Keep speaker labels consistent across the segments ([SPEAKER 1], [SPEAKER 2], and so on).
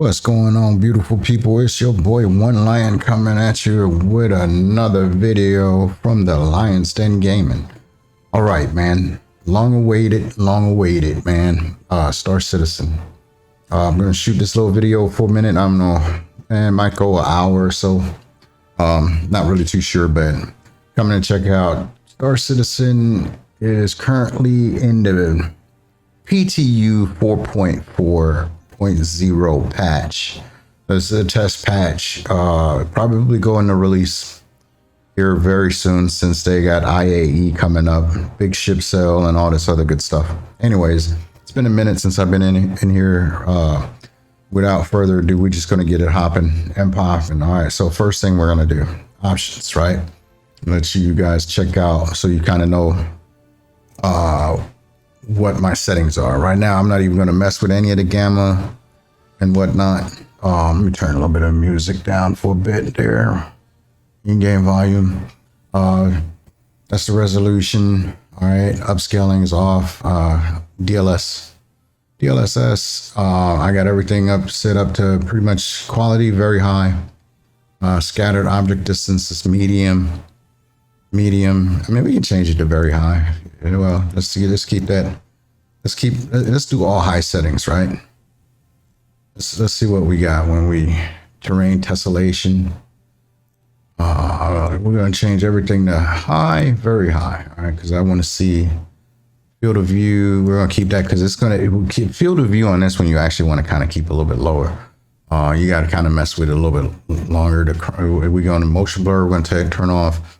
[SPEAKER 1] What's going on, beautiful people? It's your boy One Lion coming at you with another video from the Lion's Den Gaming. All right, man. Long awaited, man. Star Citizen. I'm gonna shoot this little video for a minute. I don't know, man. Might go an hour or so. Not really too sure, but coming to check out Star Citizen is currently in the PTU 4.4.0 patch. This is a test patch. Probably going to release here very soon since they got IAE coming up, big ship sale and all this other good stuff. Anyways, it's been a minute since I've been in here. Without further ado, we're just gonna get it hopping and popping. All right, so first thing we're gonna do, options, right? Let you guys check out so you kind of know what my settings are. Right now, I'm not even gonna mess with any of the gamma and whatnot. Let me turn a little bit of music down for a bit there. In-game volume. That's the resolution. All right, upscaling is off. DLSS, I got everything set up to pretty much quality, very high. Scattered object distance is medium. I mean, we can change it to very high. Well, let's see. Let's keep that. Let's do all high settings, right? Let's see what we got when we terrain tessellation. We're gonna change everything to high, very high. All right, because I want to see field of view. We're gonna keep that because it will keep field of view on this one. You actually want to kind of keep a little bit lower. You got to kind of mess with it a little bit longer. We go into motion blur. We're gonna turn off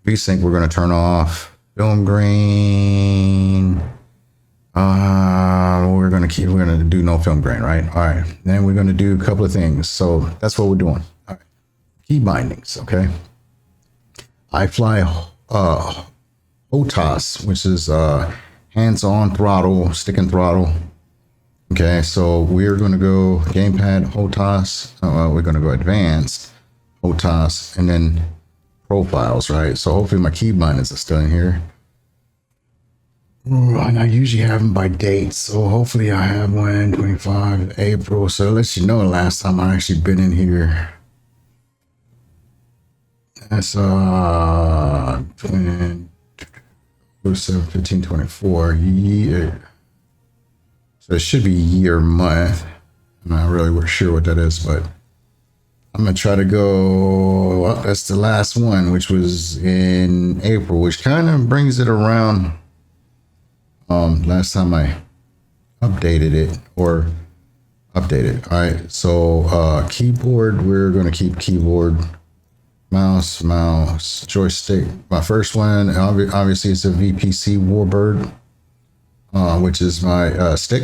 [SPEAKER 1] VSync. We're gonna turn off film grain. We're gonna do no film grain, right? All right. Then we're gonna do a couple of things. So that's what we're doing. All right. Key bindings. Okay. I fly HOTAS, which is hands-on throttle, stick and throttle. Okay, so we're going to go gamepad HOTAS. We're going to go advanced HOTAS and then profiles, right? So hopefully my key bindings are still in here. Ooh, and I usually have them by date, so hopefully I have one 25 April. So it lets you know the last time I actually been in here. That's 1524 year. So it should be year month. I'm not really sure what that is, but I'm gonna try to go. Well, that's the last one, which was in April, which kind of brings it around. Last time I updated it or updated. All right. So keyboard, we're gonna keep keyboard. Mouse, joystick. My first one, obviously, it's a VPC Warbird, which is my stick.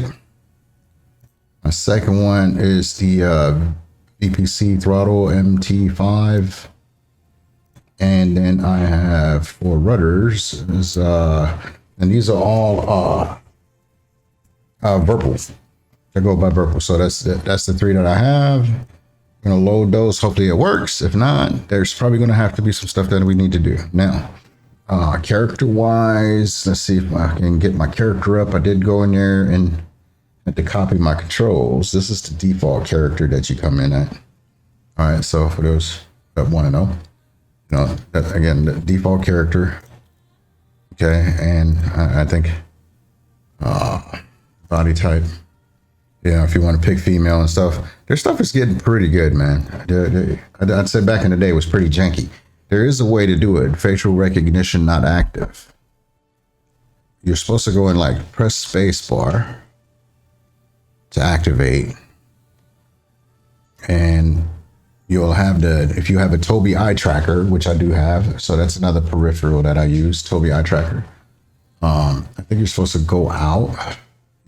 [SPEAKER 1] My second one is the VPC Throttle MT5. And then I have for rudders, and these are all Virpil. They go by Virpil. So that's the three that I have. Gonna load those. Hopefully it works. If not, there's probably gonna have to be some stuff that we need to do. Now, character wise, let's see if I can get my character up. I did go in there and had to copy my controls. This is the default character that you come in at. All right, so for those that want to know, that, again, the default character. Okay, and I think body type. Yeah, if you want to pick female and stuff, their stuff is getting pretty good, man. I'd say back in the day it was pretty janky. There is a way to do it. Facial recognition not active. You're supposed to go and like press space bar to activate. And you'll have if you have a Tobii eye tracker, which I do have. So that's another peripheral that I use, Tobii eye tracker. I think you're supposed to go out.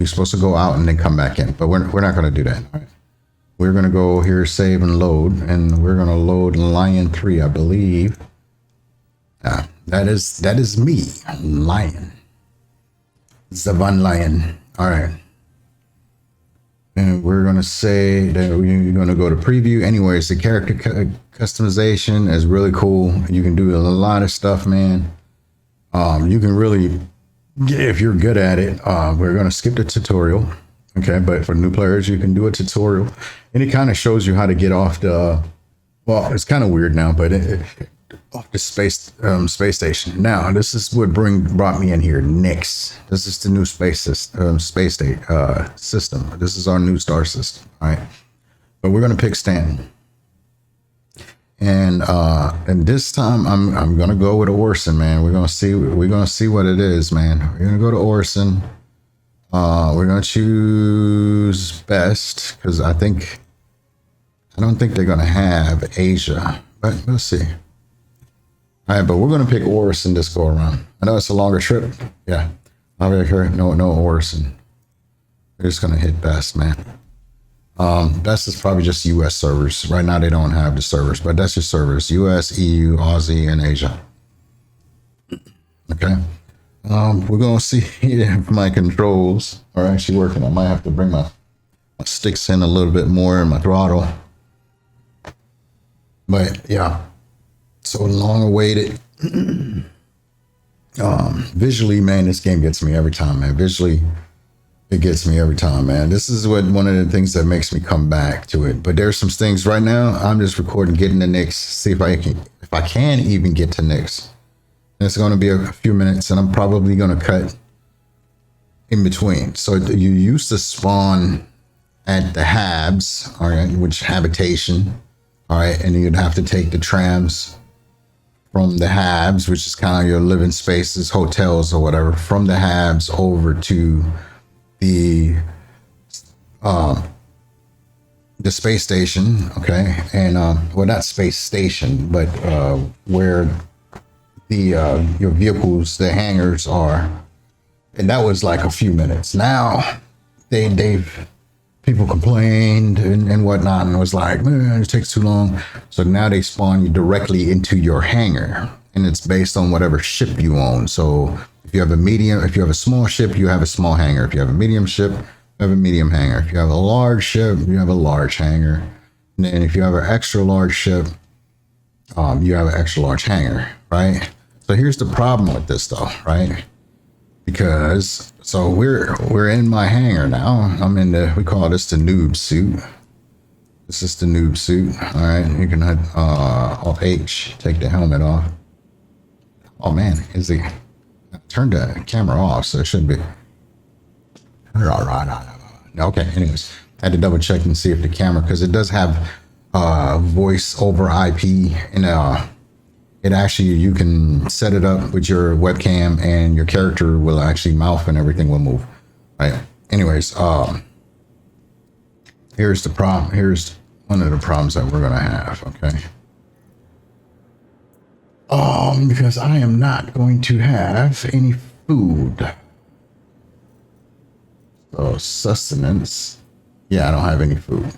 [SPEAKER 1] You're supposed to go out and then come back in, but we're not going to do that. All right. We're going to go here, save and load, and we're going to load Lion 3, I believe. That is me, Lion. Zavan Lion. All right. And we're going to say that we're going to go to preview. Anyways, the character customization is really cool. You can do a lot of stuff, man. You can really, if you're good at it, we're going to skip the tutorial. Okay, but for new players, you can do a tutorial, and it kind of shows you how to get off the. Well, it's kind of weird now, but off the space station. Now, this is what brought me in here. Nix. This is the new space state system. This is our new star system. All right, but we're gonna pick Stanton, and this time I'm gonna go with Orson, man. We're gonna see what it is, man. We're gonna go to Orson. We're gonna choose best because I don't think they're gonna have Asia, but we'll see. All right, but we're gonna pick Orson this go around. I know it's a longer trip. Yeah, I'll be here. No Orson. We're just gonna hit best, man. Best is probably just U.S. servers. Right now they don't have the servers, but that's your servers: U.S., EU, Aussie, and Asia. Okay. We're gonna see if my controls are actually working. I might have to bring my sticks in a little bit more in my throttle. But yeah, so long awaited. Visually, man, this game gets me every time, man. Visually, it gets me every time, man. This is one of the things that makes me come back to it. But there's some things right now. I'm just recording, getting the Knicks, see if I can even get to Knicks. It's going to be a few minutes, and I'm probably going to cut in between. So you used to spawn at the Habs, all right, which habitation, all right, and you'd have to take the trams from the Habs, which is kind of your living spaces, hotels or whatever, from the Habs over to the space station, okay, and well, not space station, but where your vehicles, the hangars are, and that was like a few minutes. Now they've people complained and whatnot, and it was like, man, it takes too long. So now they spawn you directly into your hangar, and it's based on whatever ship you own. So if you have a small ship, you have a small hangar. If you have a medium ship, you have a medium hangar. If you have a large ship, you have a large hangar. And then if you have an extra large ship, you have an extra large hangar, right? So here's the problem with this though, right? Because so we're in my hangar now. I'm in we call this the noob suit. This is the noob suit. All right, you can Alt H, take the helmet off. Oh man, turn the camera off, so it should be. Okay, anyways, I had to double check and see if the camera, because it does have voice over IP, and it actually, you can set it up with your webcam and your character will actually mouth and everything will move. Right. Anyways, here's the problem. Here's one of the problems that we're gonna have. Okay. Because I am not going to have any food. So sustenance. Yeah, I don't have any food.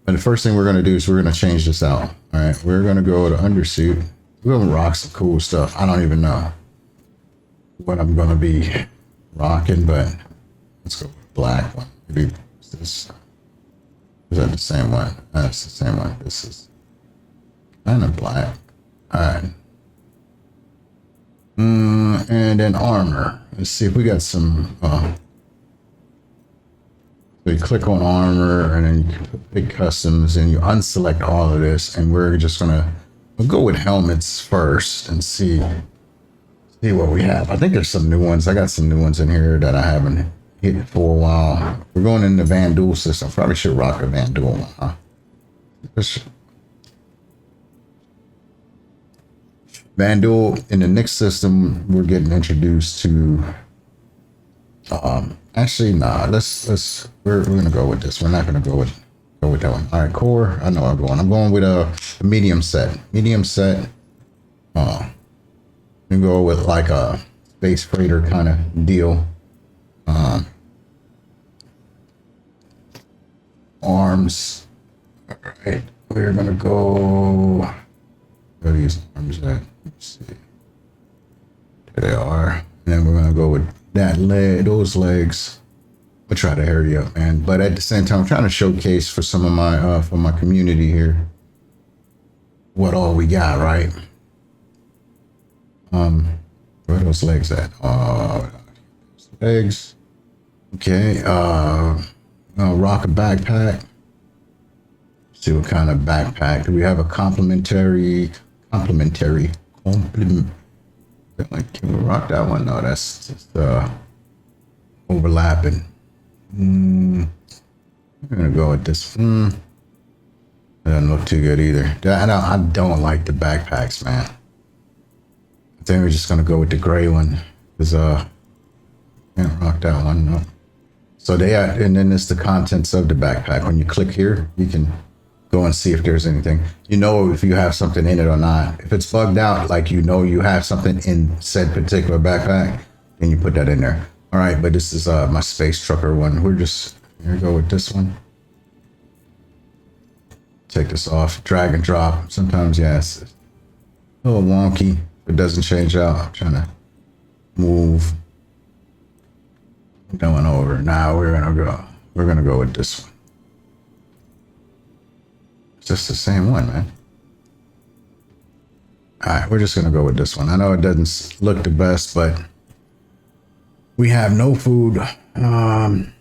[SPEAKER 1] But the first thing we're gonna do is we're gonna change this out. All right. We're gonna go to undersuit. We're gonna rock some cool stuff. I don't even know what I'm gonna be rocking, but let's go with black one. Maybe this. Is that the same one? That's the same one. This is kind of black. All right. And then armor. Let's see if we got some. So you click on armor, and then you pick customs, and you unselect all of this, and we're just gonna. We'll go with helmets first and see what we have. I think there's some new ones. I got some new ones in here that I haven't hit for a while. We're going in the Van Duel system. Probably should rock a Van Duel one, huh? Van Duel in the next system, we're getting introduced to. Actually, nah. We're gonna go with this. We're not gonna go with that one. All right, core. I know I'm going. I'm going with a medium set. Medium set. We go with like a space freighter kind of deal. Arms. All right, we're gonna go. Where are these arms at? Let's see. There they are. And then we're gonna go with that leg, those legs. We'll try to hurry up, man. But at the same time, I'm trying to showcase for some of my for my community here what all we got, right? Where are those legs at? Legs. Okay. Rock a backpack. See what kind of backpack. Do we have a complimentary? Compliment. Like, can we rock that one? No, that's just overlapping. I'm gonna go with this. That doesn't look too good either. I don't like the backpacks, man. I think we're just gonna go with the gray one. Cause can't rock that one. No. So they are, and then it's the contents of the backpack. When you click here, you can go and see if there's anything. You know if you have something in it or not. If it's bugged out, like you know you have something in said particular backpack, then you put that in there. All right, but this is my space trucker one. We're just here we go with this one. Take this off, drag and drop. Sometimes, yes, it's a little wonky. It doesn't change out. I'm trying to move. Going over. Now we're gonna go with this one. It's just the same one, man. All right, we're just gonna go with this one. I know it doesn't look the best, but we have no food. And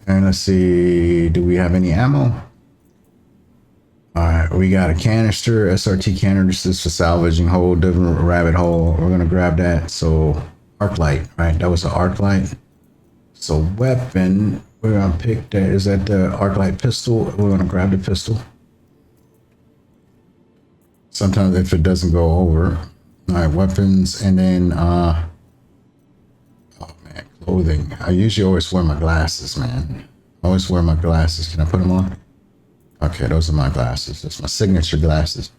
[SPEAKER 1] let's see, do we have any ammo? All right, we got a canister, SRT canister. This is for salvaging. Whole different rabbit hole. We're gonna grab that. So arc light, right? That was the arc light. So weapon, we're gonna pick that. Is that the arc light pistol? We're gonna grab the pistol. Sometimes if it doesn't go over. All right, weapons, and then oh man, clothing. I usually always wear my glasses, man. I always wear my glasses. Can I put them on? Okay, those are my glasses. That's my signature glasses.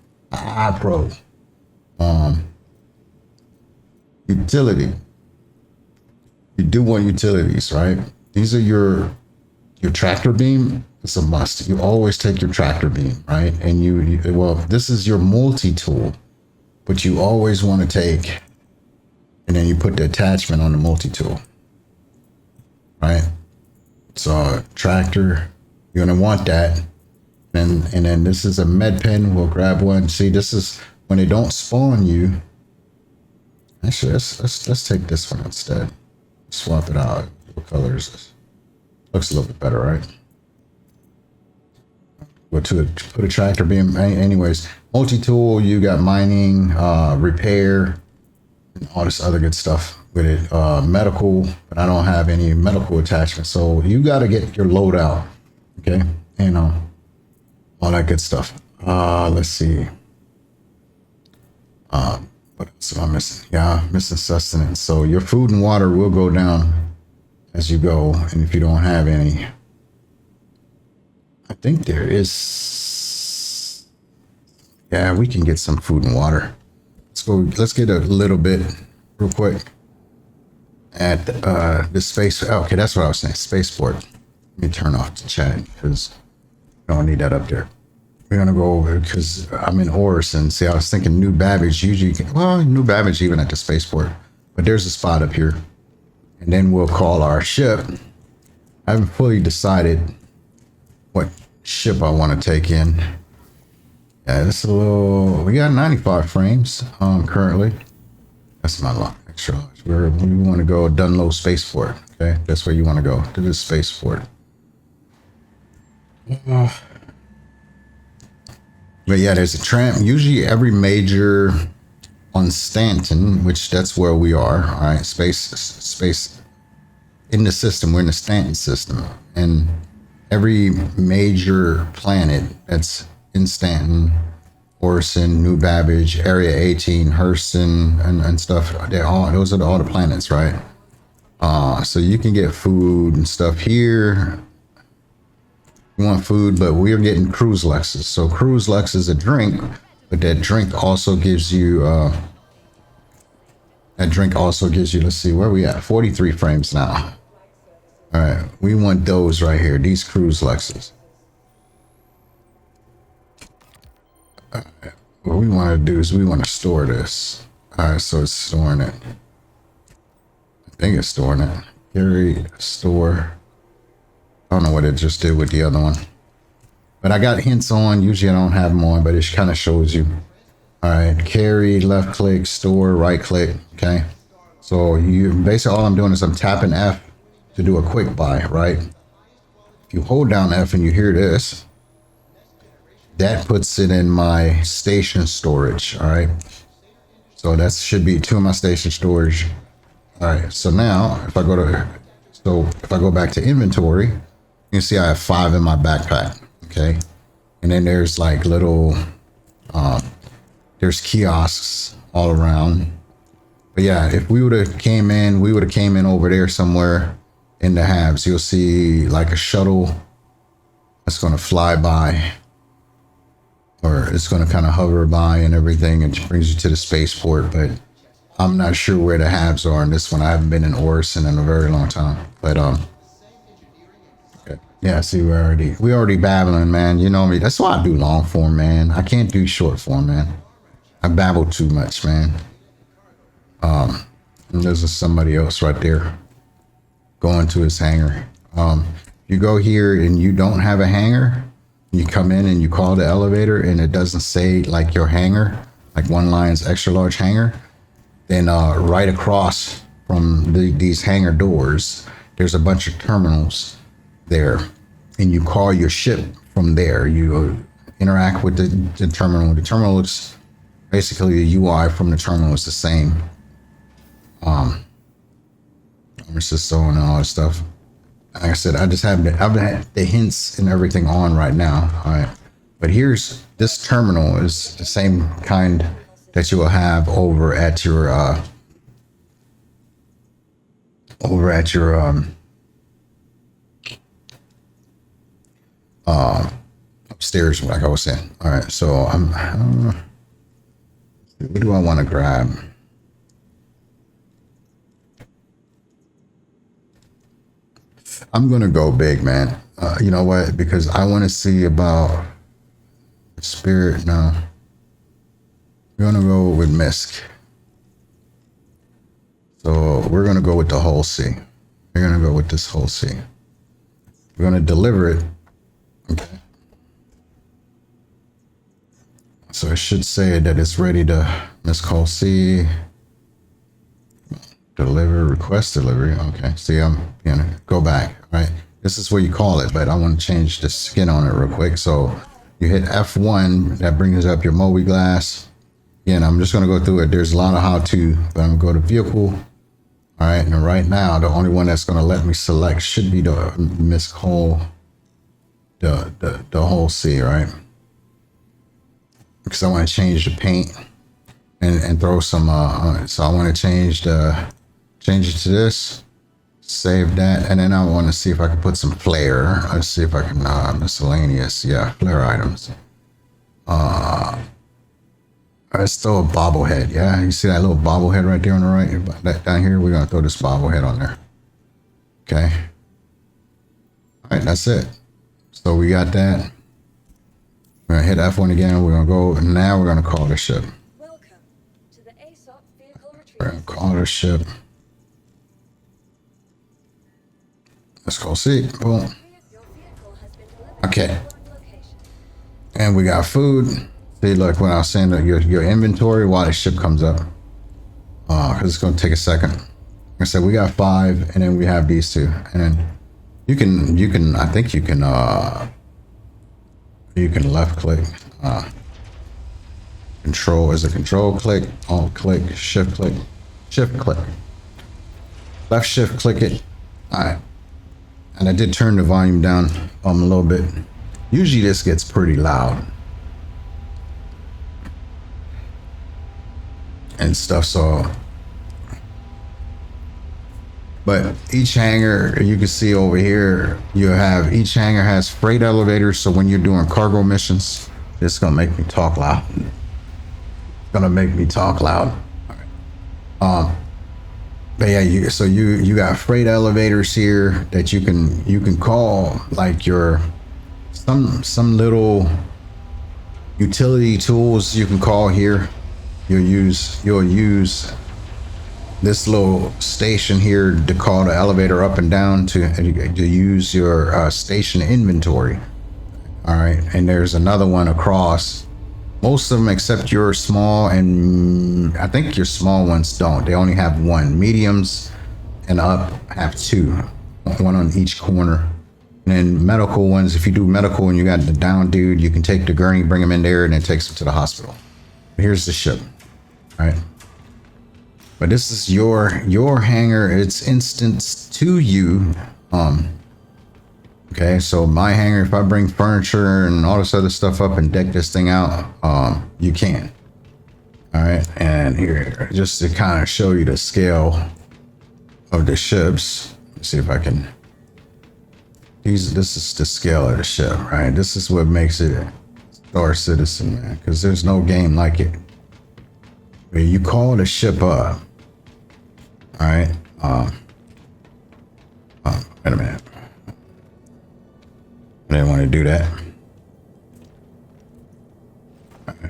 [SPEAKER 1] Bro. Utility. You do want utilities, right? These are your tractor beam. It's a must. You always take your tractor beam, right? And well, this is your multi-tool, but you always want to take, and then you put the attachment on the multi-tool, right? So tractor, you're gonna want that. And then this is a med pen. We'll grab one. See, this is when they don't spawn you. Actually, let's take this one instead. Swap it out. What color is this? Looks a little bit better, right? Go to put a tractor beam. Anyways, multi-tool. You got mining, repair, and all this other good stuff with it. Medical, but I don't have any medical attachments. So you got to get your load out, okay? And all that good stuff. Let's see. What else am I missing? Yeah, I'm missing sustenance. So your food and water will go down as you go. And if you don't have any, I think there is. Yeah, we can get some food and water. Let's go. Let's get a little bit real quick at the space. Okay, that's what I was saying. Spaceport. Let me turn off the chat because I don't need that up there. We're gonna go over because I'm in Orison. See, I was thinking New Babbage usually New Babbage even at the spaceport, but there's a spot up here, and then we'll call our ship. I haven't fully decided what ship I want to take in. Yeah, it's a little. We got 95 frames currently. That's not a lot. Extra large. We want to go Dunlow Spaceport. Okay, that's where you want to go to the spaceport. But yeah, there's a tram. Usually every major on Stanton, which that's where we are. All right, space in the system. We're in the Stanton system, and every major planet that's in Stanton, Orison, New Babbage, Area 18, Hurston, and stuff. Those are all the planets, right? So you can get food and stuff here. You want food, but we're getting Cruise Luxes. So Cruise Lux is a drink, but that drink also gives you let's see, where we at? 43 frames now. All right, we want those right here, these Cruise Luxes. What we want to do is we want to store this. All right, so it's storing it. I think it's storing it. Carry, store. I don't know what it just did with the other one, but I got hints on. Usually I don't have them on, but it kind of shows you. All right, carry, left click, store, right click. Okay, so you basically all I'm doing is I'm tapping F to do a quick buy. Right, if you hold down F and you hear this, that puts it in my station storage. All right. So that should be 2 of my station storage. All right. So now if I go back to inventory, you can see I have 5 in my backpack. Okay. And then there's like little, there's kiosks all around. But yeah, if we would have came in over there somewhere in the Habs, you'll see like a shuttle that's going to fly by, or it's going to kind of hover by and everything, and brings you to the spaceport. But I'm not sure where the Habs are in this one. I haven't been in Orison in a very long time. But okay. Yeah, see, we already babbling, man. You know me. That's why I do long form, man. I can't do short form, man. I babble too much, man. And there's somebody else right there going to his hangar. You go here and you don't have a hangar, you come in and you call the elevator and it doesn't say like your hangar, like One Lion's extra large hangar, then right across from these hangar doors, there's a bunch of terminals there, and you call your ship from there. You interact with the terminal. The terminal looks, basically the UI from the terminal is the same. System and all that stuff. Like I said, I've had the hints and everything on right now. All right, but here's this terminal is the same kind that you will have over at your upstairs, like I was saying. All right, so what do I want to grab? I'm gonna go big, man. You know what? Because I want to see about Spirit. No, we're gonna go with Misk. So we're gonna go with the whole C. We're gonna go with this whole C. We're gonna deliver it. Okay. So it should say that it's ready to Misk whole C. Deliver, request delivery. Okay, see, I'm gonna go back, right? This is where you call it, but I want to change the skin on it real quick. So you hit F1, that brings up your Moby glass. Again, I'm just gonna go through it. There's a lot of how to, but I'm gonna go to vehicle. All right, and right now, the only one that's gonna let me select should be the Misk whole, the whole C, right? Because I want to change the paint and throw some, so I want to change it to this, save that, and then I want to see if I can put some flare. Let's see if I can, miscellaneous, yeah, flare items. Let's throw a bobblehead, yeah? You see that little bobblehead right there on the right? That down here, we're going to throw this bobblehead on there. Okay. All right, that's it. So we got that. We're going to hit F1 again. We're going to go, now we're going to call the ship.
[SPEAKER 2] Welcome to the ASOP vehicle retrieval.
[SPEAKER 1] We're going to call the ship. Let's go see. Boom. Okay. And we got food. See, look, when I was saying that your inventory while the ship comes up. Because it's going to take a second. Like I said, we got 5, and then we have these 2. And then you can, I think you can left click. Control is a control click, alt click, shift click, left shift click it. All right. And I did turn the volume down a little bit. Usually this gets pretty loud and stuff, so. But each hangar, you can see over here, each hangar has freight elevators. So when you're doing cargo missions, it's gonna make me talk loud. It's gonna make me talk loud. But yeah, you got freight elevators here that you can call like your some little utility tools you can call here. You'll use this little station here to call the elevator up and down to use your station inventory. All right, and there's another one across. Most of them except your small, and I think your small ones don't. They only have 1. Mediums and up have 2. 1 on each corner. And then medical ones, if you do medical and you got the down dude, you can take the gurney, bring him in there, and it takes him to the hospital. Here's the ship. All right. But this is your hangar. It's instanced to you. Okay, so my hangar, if I bring furniture and all this other stuff up and deck this thing out, you can. All right, and here, just to kind of show you the scale of the ships. Let's see if I can. This is the scale of the ship, right? This is what makes it Star Citizen, man, because there's no game like it. Where you call the ship up. All right. Wait a minute. I didn't want to do that.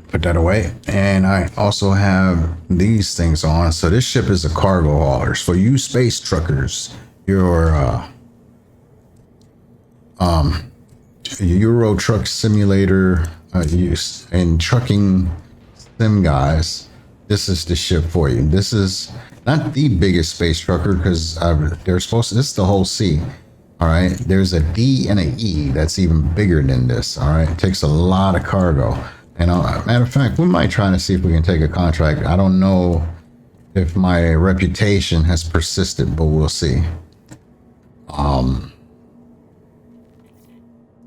[SPEAKER 1] Put that away. And I also have these things on. So this ship is a cargo hauler. For you space truckers, your Euro Truck Simulator use and trucking sim guys, this is the ship for you. This is not the biggest space trucker because they're supposed to. This is the whole C. All right. There's a D and an E that's even bigger than this. All right. It takes a lot of cargo. And matter of fact, we might try to see if we can take a contract. I don't know if my reputation has persisted, but we'll see.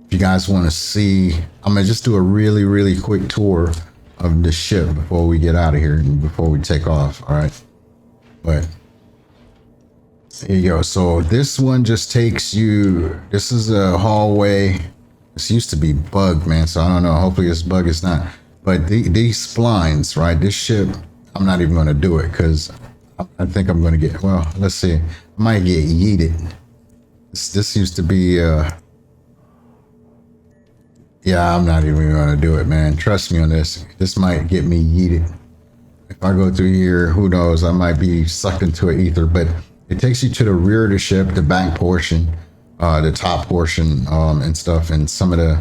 [SPEAKER 1] If you guys want to see, I'm gonna just do a really quick tour of the ship before we get out of here and before we take off. All right. But here you go. So this one just takes you. This is a hallway. This used to be bugged, man. So I don't know. Hopefully this bug is not. But these splines, right? This ship, I'm not even going to do it because I think I'm going to get. Well, let's see. I might get yeeted. This used to be. Yeah, I'm not even going to do it, man. Trust me on this. This might get me yeeted. If I go through here, who knows? I might be sucked into an ether. But it takes you to the rear of the ship, the back portion. The top portion and stuff, and some of the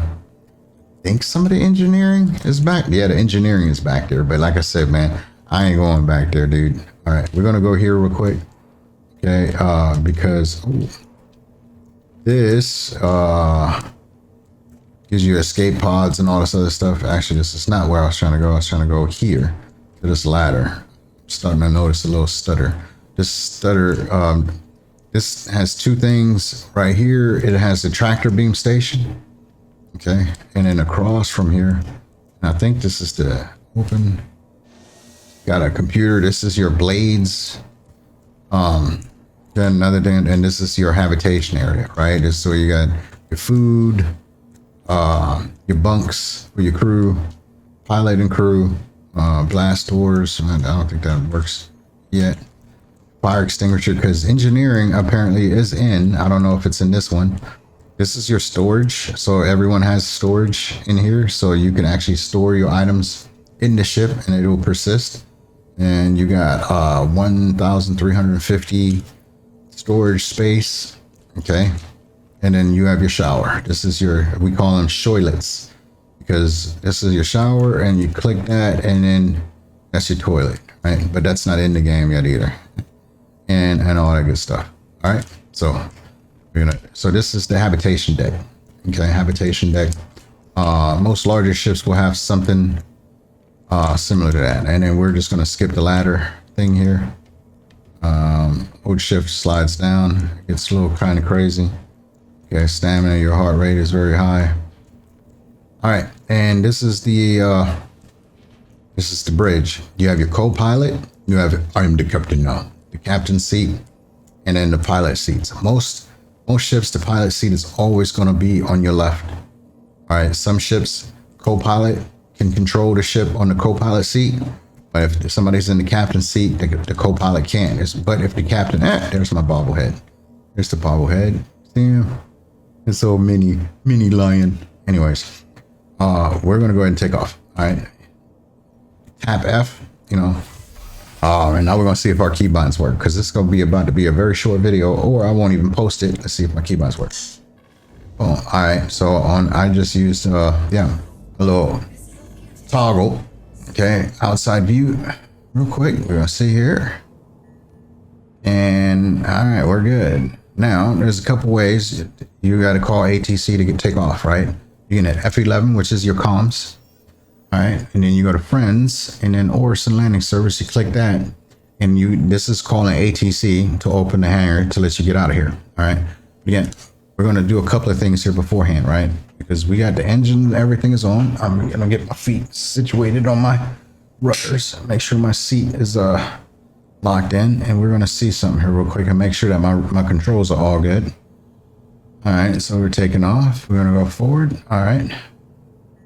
[SPEAKER 1] engineering is back. Yeah, the engineering is back there, but like I said, man, I ain't going back there, dude. All right, we're gonna go here real quick, okay? Because this gives you escape pods and all this other stuff. Actually, this is not where I was trying to go. I was trying to go here to this ladder. I'm starting to notice a little stutter. This stutter. This has two things right here. It has the tractor beam station. Okay. And then across from here, I think this is the open. Got a computer. This is your blades. Then another thing, and this is your habitation area, right? This is where you got your food, your bunks for your crew, pilot and crew, blast doors. I don't think that works yet. Fire extinguisher, because engineering apparently is in. I don't know if it's in this one. This is your storage, so everyone has storage in here, so you can actually store your items in the ship and it will persist. And you got 1,350 storage space. Okay, and then you have your shower. This is your, we call them toilets, because this is your shower and you click that and then that's your toilet, right? But that's not in the game yet either. And all that good stuff. All right, so so this is the habitation deck. Okay, habitation deck. Most larger ships will have something similar to that, and then we're just gonna skip the ladder thing here. Old shift slides down, gets a little kind of crazy. Okay, stamina, your heart rate is very high. All right, and this is the bridge. You have your co-pilot. You have, I'm the captain now. The captain seat, and then the pilot seats. Most ships, the pilot seat is always going to be on your left. All right, some ships, co-pilot can control the ship on the co-pilot seat, but if somebody's in the captain's seat, the co-pilot can't. But if the captain, there's my bobblehead. There's the bobblehead. See him? It's so mini lion. Anyways, we're gonna go ahead and take off. All right, tap F. And now we're going to see if our keybinds work, because this is going to be about to be a very short video, or I won't even post it. Let's see if my keybinds work. Oh, all right. So I just used, a little toggle. Okay. Outside view real quick. We're going to see here. And all right, we're good. Now, there's a couple ways you got to call ATC to take off, right? You can hit F11, which is your comms. All right. And then you go to friends and then Orson landing service. You click that and this is calling ATC to open the hangar to let you get out of here. All right. Again, we're going to do a couple of things here beforehand, right? Because we got the engine, everything is on. I'm going to get my feet situated on my rudders. Make sure my seat is locked in, and we're going to see something here real quick and make sure that my controls are all good. All right, so we're taking off. We're going to go forward. All right.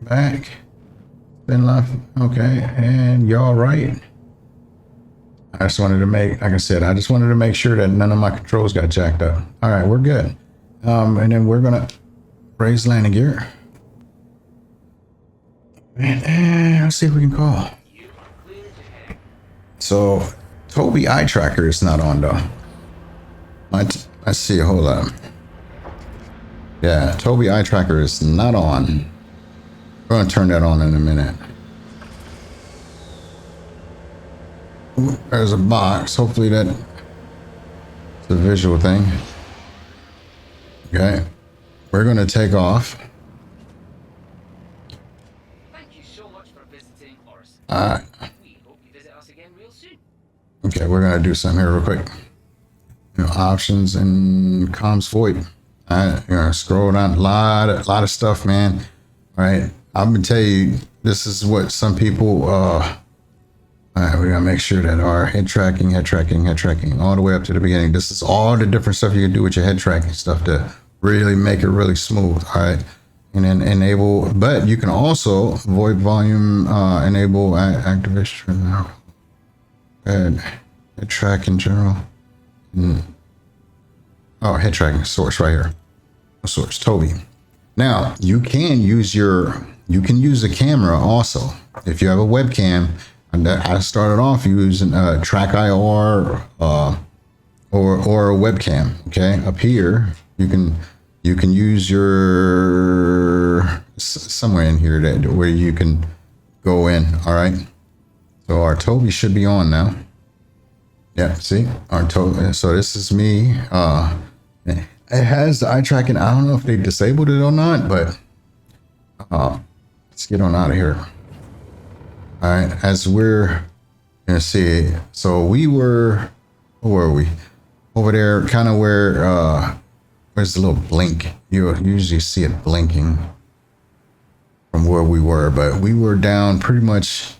[SPEAKER 1] Back. Then left. Okay. And y'all right. I just wanted to make, like I said, I just wanted to make sure that none of my controls got jacked up. All right, we're good. And then we're going to raise landing gear. And let's see if we can call. So, Toby eye tracker is not on though. Let's see, hold up. Yeah, Toby eye tracker is not on. We're gonna turn that on in a minute. Ooh, there's a box. Hopefully that's a visual thing. Okay, we're gonna take off.
[SPEAKER 3] Thank you so much for visiting Orson.
[SPEAKER 1] All right.
[SPEAKER 3] We hope you visit us again real soon.
[SPEAKER 1] Okay, we're gonna do something here real quick. Options and comms VoIP. All right, you're gonna scroll down. A lot of stuff, man. All right, I'm gonna tell you, this is what some people. All right, we gotta make sure that our head tracking, all the way up to the beginning. This is all the different stuff you can do with your head tracking stuff to really make it really smooth. All right, and then enable. But you can also VoIP volume, enable activation. Head tracking general. Oh, head tracking source right here. Source Toby. Now you can use the camera also if you have a webcam. And I started off using Track IR or a webcam. Okay, up here you can use your somewhere in here that where you can go in. All right. So our Toby should be on now. Yeah, see? Our Toby. So this is me. It has the eye tracking. I don't know if they disabled it or not, but let's get on out of here. All right, as we're gonna see. So where were we? Over there, kind of where where's the little blink? You usually see it blinking from where we were, but we were down pretty much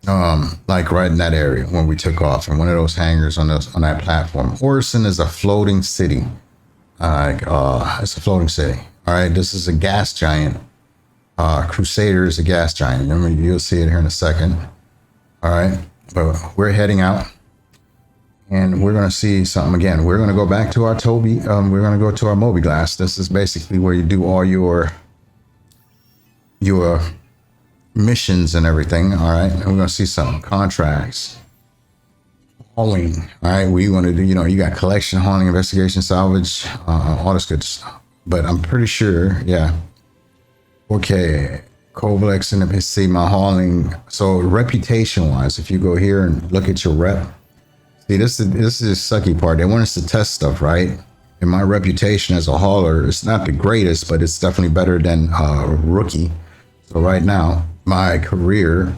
[SPEAKER 1] like right in that area when we took off in one of those hangars on that platform. Orson is a floating city. It's a floating city. All right, this is a gas giant. Crusader is a gas giant. You'll see it here in a second. All right, but we're heading out, and we're gonna see something again. We're gonna go back to our Toby. We're gonna go to our Mobi-Glass. This is basically where you do all your missions and everything. All right, and we're gonna see some contracts, hauling. All right, we want to do. You got collection, hauling, investigation, salvage, all this good stuff. But I'm pretty sure, yeah. Okay, Coblex and see my hauling. So reputation wise, if you go here and look at your rep, see this is the sucky part. They want us to test stuff, right? And my reputation as a hauler is not the greatest, but it's definitely better than rookie. So right now, my career,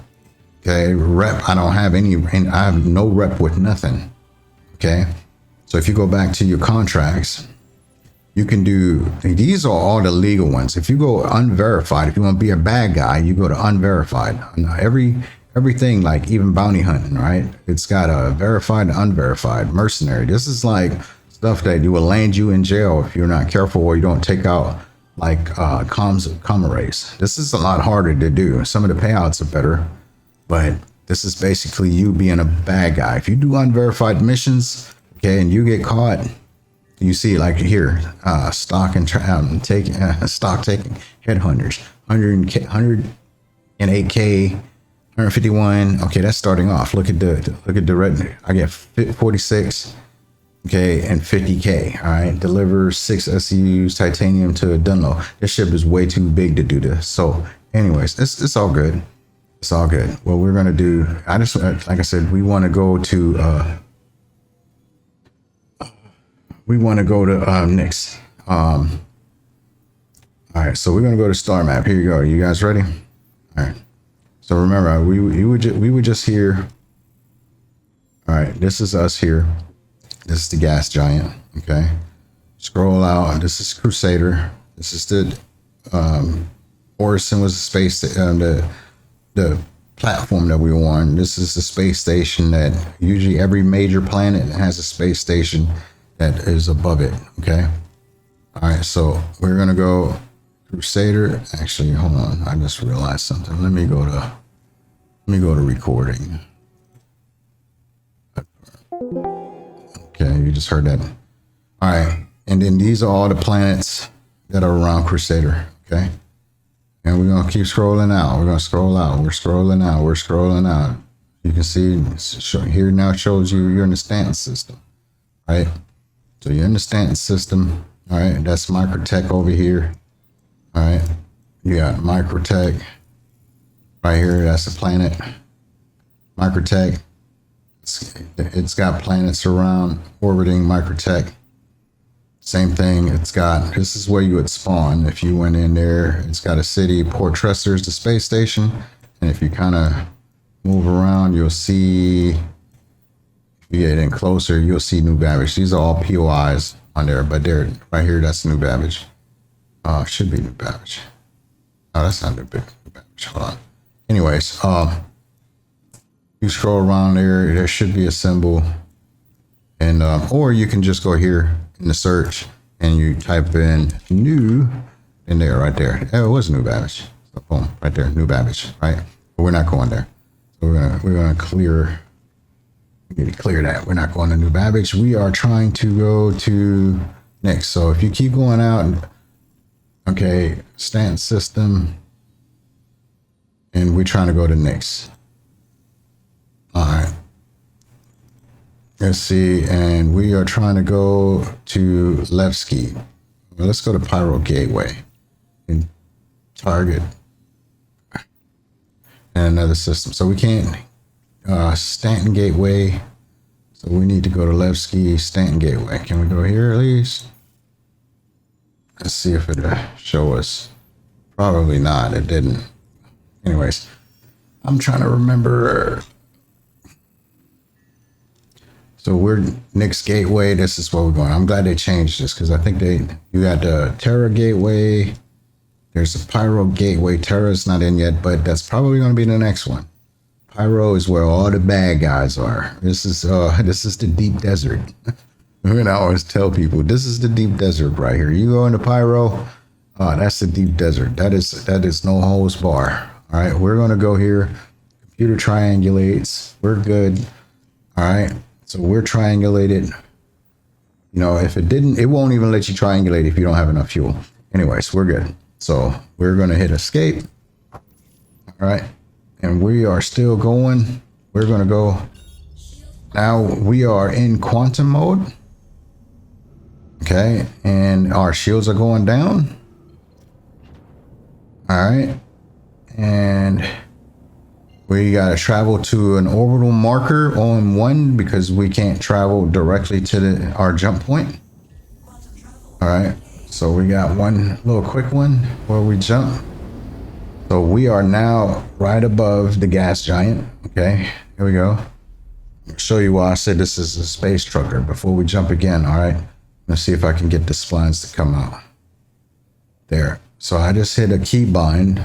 [SPEAKER 1] okay, rep, I don't have any, and I have no rep with nothing. Okay, so if you go back to your contracts, you can do, these are all the legal ones. If you go unverified, if you want to be a bad guy, you go to unverified. Everything, like even bounty hunting, right? It's got a verified and unverified. Mercenary. This is like stuff that will land you in jail if you're not careful or you don't take out like comrades. This is a lot harder to do. Some of the payouts are better, but this is basically you being a bad guy. If you do unverified missions, okay, and you get caught, you see like here, stock and taking stock taking headhunters, 108K, 151. Okay, that's starting off. Look at the red. I get 46. Okay, and 50K. All right, deliver 6 SUs titanium to Dunlo. This ship is way too big to do this. So, anyways, it's all good. It's all good. What we're gonna do, I just like I said, we want to go to we want to go to next. All right, so we're gonna go to star map. Here you go. You guys ready? All right. So remember, we were just here. All right, this is us here. This is the gas giant. Okay. Scroll out. This is Crusader. This is the Orison was the space the platform that we were on. This is the space station that usually every major planet has a space station that is above it. Okay. All right, so we're gonna go Crusader. Actually, hold on. I just realized something. Let me go to recording. Okay, you just heard that. All right, and then these are all the planets that are around Crusader. Okay, and we're gonna keep scrolling out. We're gonna scroll out. We're scrolling out. We're scrolling out. You can see here now shows you you're in the Stanton system, right? So you're in the Stanton system. All right, that's Microtech over here. All right, you got Microtech right here. That's the planet. Microtech. It's got planets around orbiting Microtech. Same thing. It's got, this is where you would spawn if you went in there. It's got a city. Port Trester is the space station. And if you kind of move around, you'll see, if you get in closer, you'll see New Babbage. These are all POIs on there, but they're right here. That's New Babbage. Should be New Babbage. Oh, that's not New Babbage. Hold on. Anyways, you scroll around there should be a symbol, and or you can just go here in the search and you type in new in there, right there. Oh, it was New Babbage. So boom, right there, New Babbage, right? But we're not going there. So we're gonna clear. We need to clear that. We're not going to New Babbage. We are trying to go to next. So if you keep going out, okay, Stanton system, and we're trying to go to next. All right. Let's see, and we are trying to go to Levski. Well, let's go to Pyro Gateway and target and another system. So we can't Stanton Gateway. So we need to go to Levski, Stanton Gateway. Can we go here at least? Let's see if it show us. Probably not. It didn't. Anyways, I'm trying to remember. So we're next gateway. This is where we're going. I'm glad they changed this because I think you got the Terra Gateway. There's a Pyro Gateway. Terra's not in yet, but that's probably going to be the next one. Pyro is where all the bad guys are. This is the deep desert. I always tell people this is the deep desert right here. You go into Pyro, that's the deep desert. That is no holds bar. All right, we're gonna go here. Computer triangulates. We're good. All right. So we're triangulated. You know, if it didn't, it won't even let you triangulate if you don't have enough fuel. Anyways, we're good. So we're going to hit escape. All right. And we are still going. We're going to go. Now we are in quantum mode. Okay. And our shields are going down. All right. And we got to travel to an orbital marker on 1 because we can't travel directly to our jump point. All right. So we got one little quick one where we jump. So we are now right above the gas giant. Okay. Here we go. I'll show you why I said this is a space trucker before we jump again. All right. Let's see if I can get the splines to come out. There. So I just hit a key bind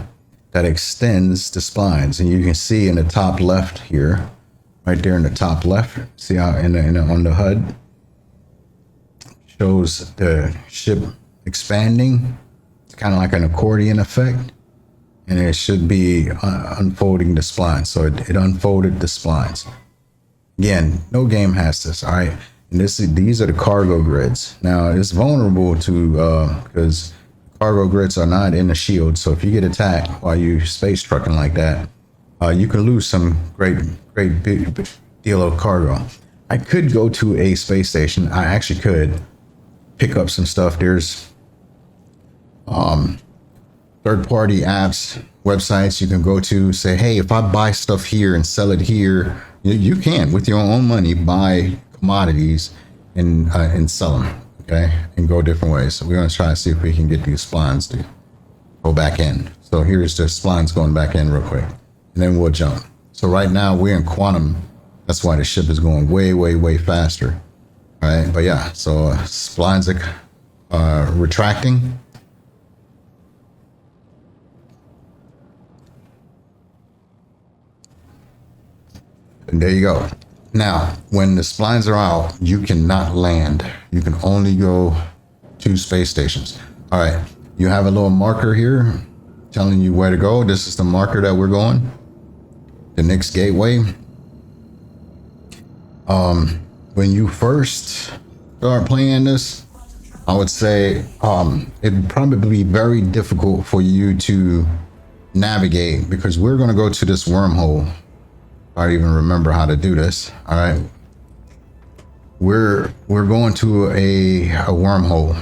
[SPEAKER 1] that extends the splines, and you can see in the top left here, right there in the top left, see how on the HUD shows the ship expanding. It's kind of like an accordion effect, and it should be unfolding the splines. So it unfolded the splines. Again, no game has this. All right, and these are the cargo grids. Now it's vulnerable to because cargo grids are not in the shield, so if you get attacked while you space trucking like that, you can lose some great big deal of cargo. I could go to a space station. I actually could pick up some stuff. There's third-party apps, websites you can go to, say, hey, if I buy stuff here and sell it here, you can with your own money buy commodities and sell them. okay, and go different ways. So we're going to try to see if we can get these splines to go back in. So here's the splines going back in real quick, and then we'll jump. So right now we're in quantum. That's why the ship is going way, way, way faster. All right, but yeah, so splines are retracting. And there you go. Now, when the splines are out, you cannot land. You can only go to space stations. All right, you have a little marker here telling you where to go. This is the marker that we're going. The next gateway. When you first start playing this, I would say it'd probably be very difficult for you to navigate because we're going to go to this wormhole. I don't even remember how to do this. All right, we're going to a wormhole,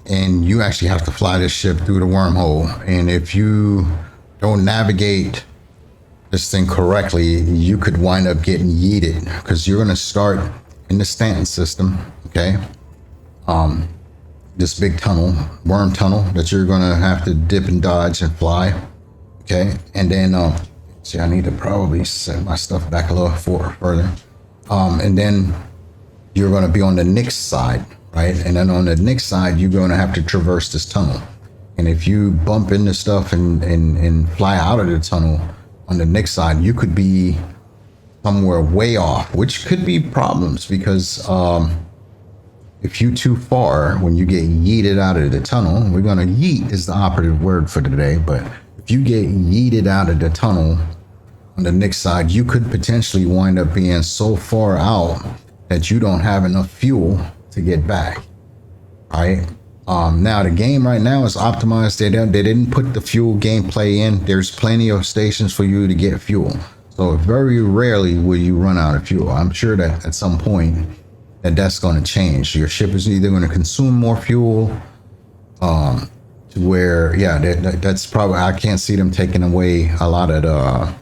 [SPEAKER 1] and you actually have to fly this ship through the wormhole. And if you don't navigate this thing correctly, you could wind up getting yeeted because you're going to start in the Stanton system. Okay, this big tunnel, worm tunnel that you're going to have to dip and dodge and fly. Okay, and then see, I need to probably set my stuff back a little further. And then you're going to be on the next side, right? And then on the next side, you're going to have to traverse this tunnel. And if you bump into stuff and fly out of the tunnel on the next side, you could be somewhere way off, which could be problems because if you too far, when you get yeeted out of the tunnel, we're going to yeet is the operative word for today, but if you get yeeted out of the tunnel on the next side, you could potentially wind up being so far out that you don't have enough fuel to get back. Right? Now the game right now is optimized. They didn't put the fuel gameplay in. There's plenty of stations for you to get fuel. So very rarely will you run out of fuel. I'm sure that at some point that's going to change. Your ship is either going to consume more fuel, to where, yeah, that's probably, I can't see them taking away a lot of the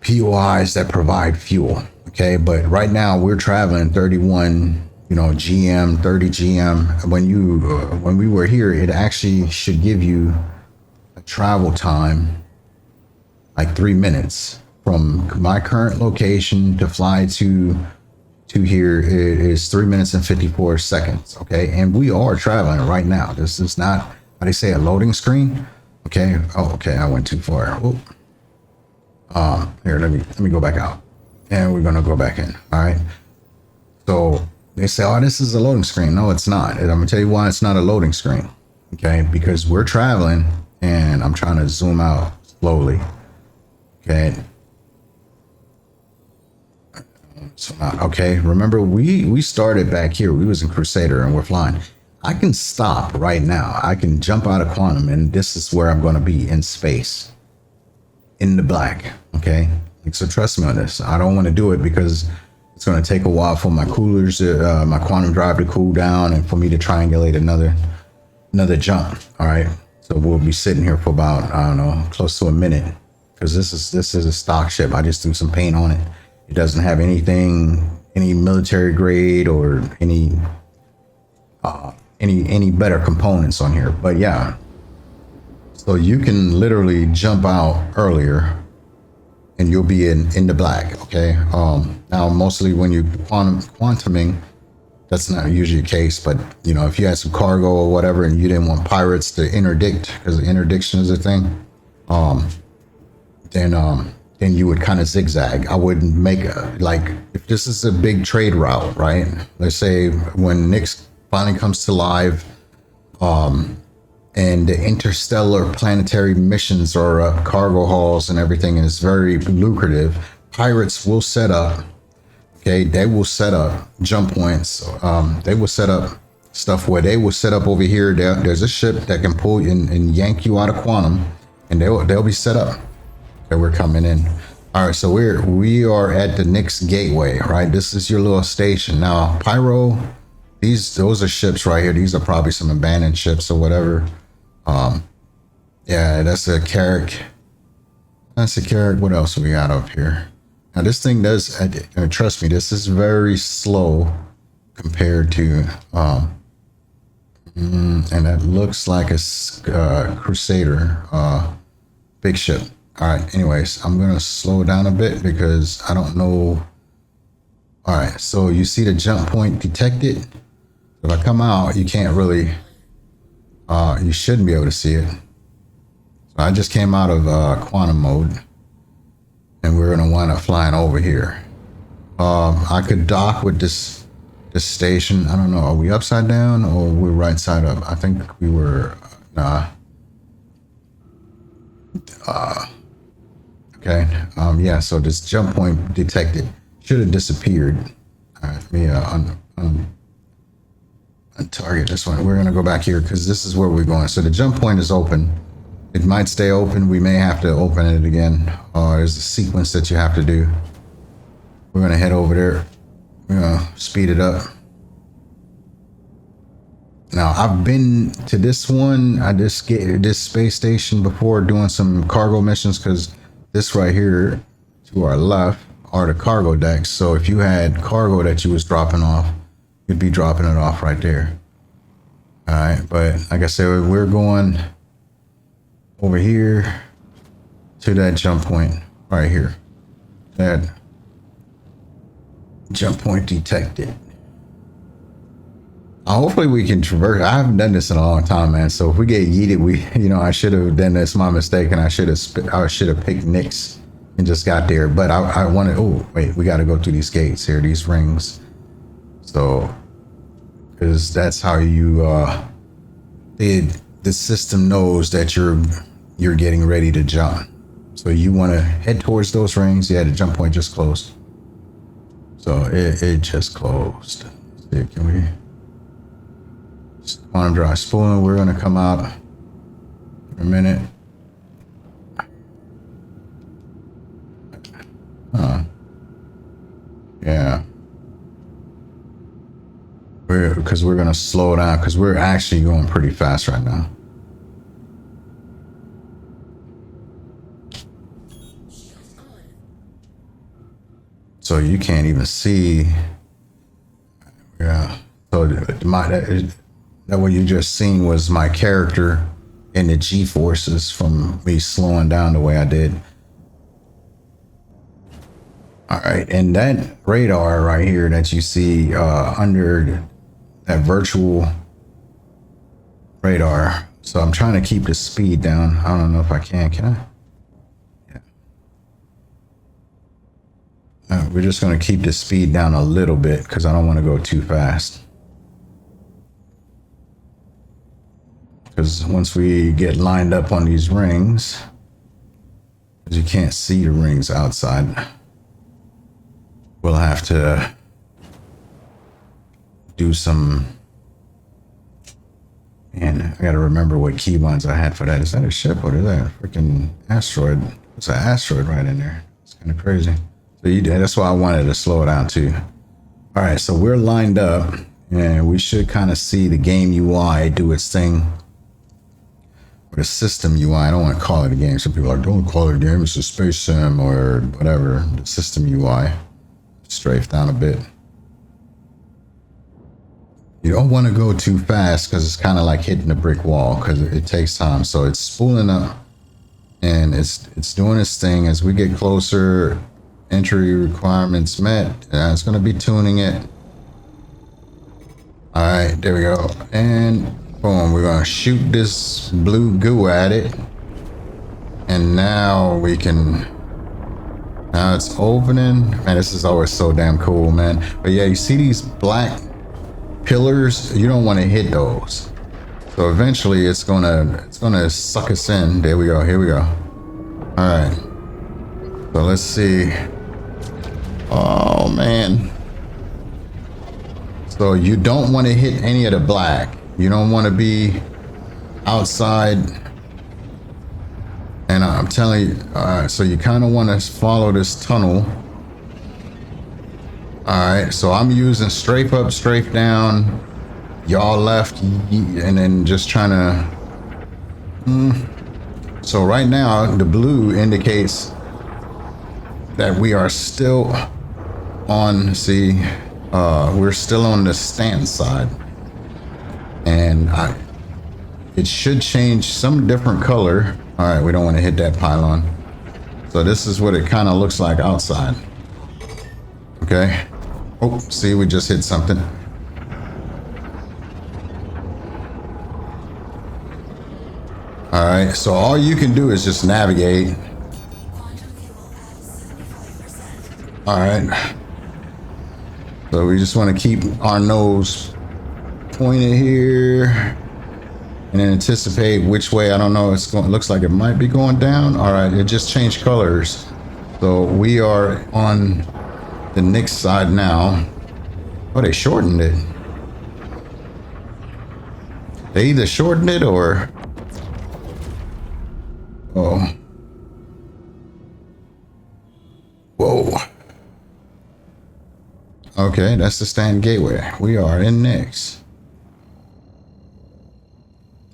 [SPEAKER 1] POIs that provide fuel. Okay, but right now we're traveling 31, GM, 30 GM. When we were here, it actually should give you a travel time like 3 minutes from my current location to fly to here. It is 3 minutes and 54 seconds. Okay, and we are traveling right now. This is not, how they say, a loading screen. Okay. Oh, okay, I went too far. Here, let me go back out, and we're gonna go back in. All right, so they say, oh, this is a loading screen. No, it's not. And I'm gonna tell you why it's not a loading screen. Okay, because we're traveling, and I'm trying to zoom out slowly. Okay. So okay, remember we started back here. We was in Crusader and we're flying. I can stop right now. I can jump out of quantum, and this is where I'm going to be in space, in the black. Okay, so trust me on this. I don't want to do it because it's going to take a while for my coolers, my quantum drive to cool down, and for me to triangulate another jump. All right, so we'll be sitting here for about, I don't know, close to a minute, because this is a stock ship. I just threw some paint on it. It doesn't have any military grade or any better components on here. But yeah, so you can literally jump out earlier and you'll be in the black. Okay. Now mostly when you quantuming, that's not usually the case, but if you had some cargo or whatever and you didn't want pirates to interdict, because interdiction is a thing, then you would kind of zigzag. I wouldn't make if this is a big trade route, right? Let's say when Nyx finally comes to live, and the interstellar planetary missions are up, cargo hauls and everything is very lucrative, pirates will set up, okay? They will set up jump points. They will set up stuff where they will set up over here. There's a ship that can pull you and yank you out of quantum, and they'll be set up. That we're coming in. All right, so we are at the Nyx gateway, right? This is your little station. Now, Pyro, those are ships right here. These are probably some abandoned ships or whatever. Yeah, that's a Carrick. That's a Carrick. What else we got up here? Now this thing does, trust me, this is very slow compared to, and that looks like a Crusader, big ship. All right, anyways, I'm gonna slow down a bit because I don't know. All right, so you see the jump point detected. If I come out, you can't really, you shouldn't be able to see it. So I just came out of quantum mode, and we're gonna wind up flying over here. I could dock with this station. I don't know. Are we upside down or we're right side up? I think we were. Nah. Okay. Yeah. So this jump point detected should have disappeared. All right. Me on target this one. We're gonna go back here because this is where we're going. So the jump point is open. It might stay open. We may have to open it again. There's a sequence that you have to do. We're gonna head over there. We're gonna speed it up. Now I've been to this one. I just get this space station before doing some cargo missions because this right here to our left are the cargo decks. So if you had cargo that you was dropping off, you'd be dropping it off right there. All right, but like I said, we're going over here to that jump point right here. That jump point detected. Hopefully we can traverse. I haven't done this in a long time, man. So if we get yeeted, I should have done this. My mistake, and I should have picked Nyx and just got there. But I wanted. Oh wait, we got to go through these gates here, these rings. So, because that's how you the system knows that you're getting ready to jump. So you want to head towards those rings. Yeah, the jump point just closed. So it just closed. Let's see, can we? Quantum drive spooling. We're gonna come out in a minute. Yeah. Because we're gonna slow down because we're actually going pretty fast right now. So you can't even see. Yeah. So that what you just seen was my character and the G-forces from me slowing down the way I did. All right, and that radar right here that you see under that virtual radar. So I'm trying to keep the speed down. I don't know if I can. Can I? Yeah. We're just going to keep the speed down a little bit because I don't want to go too fast. Because once we get lined up on these rings, because you can't see the rings outside, we'll have to do some. And I got to remember what keybinds I had for that. Is that a ship or is that a freaking asteroid? It's an asteroid right in there. It's kind of crazy. So that's why I wanted to slow it down too. All right, so we're lined up and we should kind of see the game UI do its thing. Or the system UI. I don't want to call it a game. Some people are like, don't call it a game. It's a space sim or whatever. The system UI. Strafe down a bit. You don't want to go too fast because it's kind of like hitting a brick wall because it takes time. So it's spooling up and it's doing its thing as we get closer. Entry requirements met. It's going to be tuning it. All right, there we go. And boom, we're going to shoot this blue goo at it. And now we can. Now it's opening. Man, this is always so damn cool, man. But yeah, you see these black pillars? You don't want to hit those. So eventually it's gonna suck us in. There we go. Here we go. All right. So let's see. Oh man. So you don't want to hit any of the black. You don't want to be outside. And I'm telling you, so you kind of want to follow this tunnel. All right, so I'm using strafe up, strafe down, y'all left, and then just trying to. So right now, the blue indicates that we are still on, see, we're still on the stand side. And it should change some different color. All right, we don't want to hit that pylon. So this is what it kind of looks like outside. Okay. Oh, see, we just hit something. All right, so all you can do is just navigate. All right. So we just want to keep our nose pointed here and then anticipate which way. I don't know. It's going. Looks like it might be going down. All right, it just changed colors. So we are on the Knicks side now. Oh, they shortened it. They either shortened it or... Oh. Whoa. Okay, that's the stand gateway. We are in Knicks.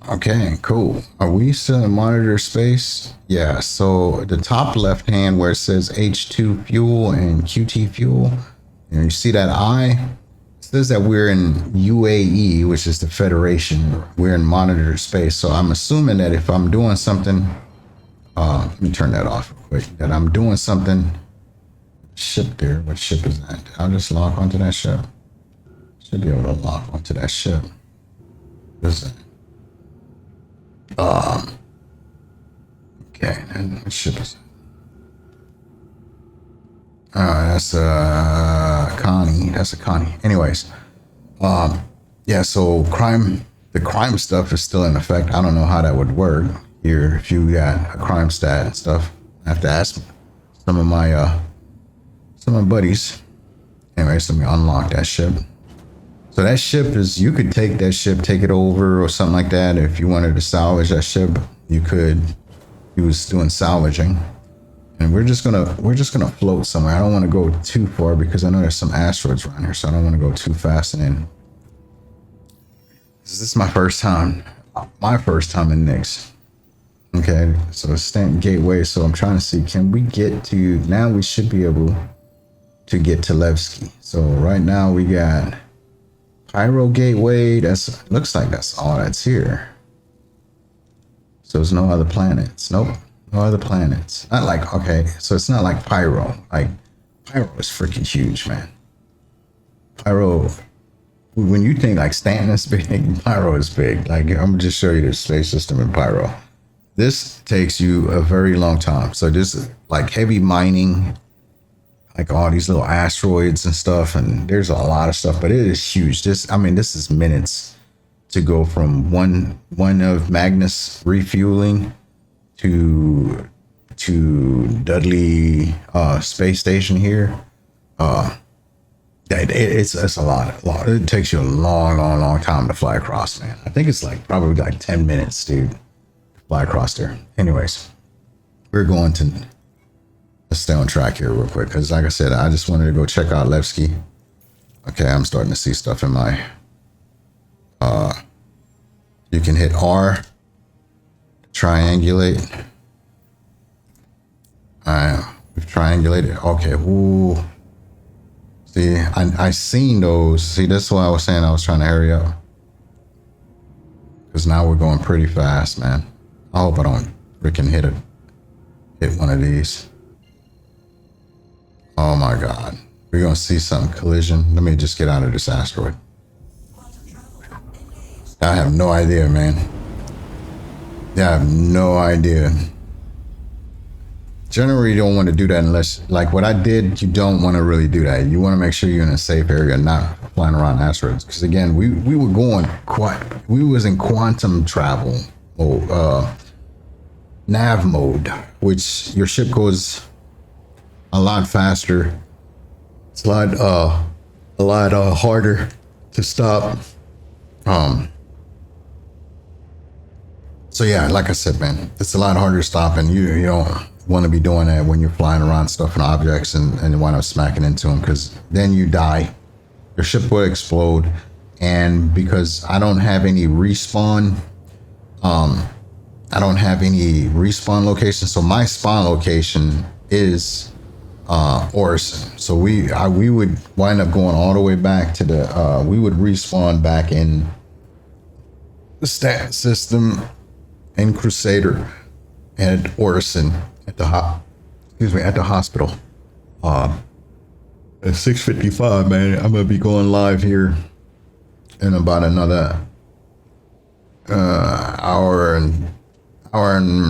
[SPEAKER 1] Okay, cool. Are we still in monitor space? Yeah, so the top left hand where it says H2 fuel and QT fuel, and you see that I? It says that we're in UAE, which is the Federation. We're in monitor space. So I'm assuming that if I'm doing something, let me turn that off real quick, that I'm doing something, ship there. What ship is that? I'll just lock onto that ship. Should be able to lock onto that ship. What is that? Okay, and what ship is that? That's a Connie. That's a Connie. Anyways, yeah. So the crime stuff is still in effect. I don't know how that would work here if you got a crime stat and stuff. I have to ask some of my buddies. Anyways, let me unlock that ship. So that ship is, you could take that ship, take it over or something like that. If you wanted to salvage that ship, you could. He was doing salvaging. And we're just gonna float somewhere. I don't want to go too far because I know there's some asteroids around here, so I don't want to go too fast. And then this is my first time in Knicks. Okay, so Stanton Gateway. So I'm trying to see, can we get to, now we should be able to get to Levski. So right now we got Pyro Gateway. That's, looks like that's all that's here. So there's no other planets. Nope. No other planets. Not like, okay, so it's not like Pyro. Like, Pyro is freaking huge, man. Pyro, when you think like Stanton is big, Pyro is big. Like, I'm gonna just show you the space system in Pyro. This takes you a very long time. So this is like heavy mining, like all these little asteroids and stuff, and there's a lot of stuff, but it is huge. This is minutes to go from one of Magnus refueling to Dudley space station here. It's a lot. It takes you a long time to fly across, man. I think it's like probably like 10 minutes, dude, to fly across there. Anyways, we're going to, let's stay on track here real quick, because like I said, I just wanted to go check out Levski. Okay, I'm starting to see stuff in my you can hit R, triangulate. We've triangulated. Okay, ooh. See, I seen those. See, that's why I was saying I was trying to hurry up, because now we're going pretty fast, man. I hope I don't freaking hit one of these. Oh my God. We're going to see some collision. Let me just get out of this asteroid. I have no idea, man. Yeah, I have no idea. Generally, you don't want to do that unless, like what I did, you don't want to really do that. You want to make sure you're in a safe area, not flying around asteroids. Because again, we were going we was in quantum travel mode, nav mode, which your ship goes a lot faster. It's a lot harder to stop. So yeah, like I said, man, it's a lot harder to stop, and you don't want to be doing that when you're flying around stuff and objects and you wind up smacking into them, because then you die. Your ship will explode, and because I don't have any respawn, location, so my spawn location is Orison. So we would wind up going all the way back to the we would respawn back in the stat system in Crusader and Orison at the at the hospital. At 6:55, man, I'm gonna be going live here in about another hour and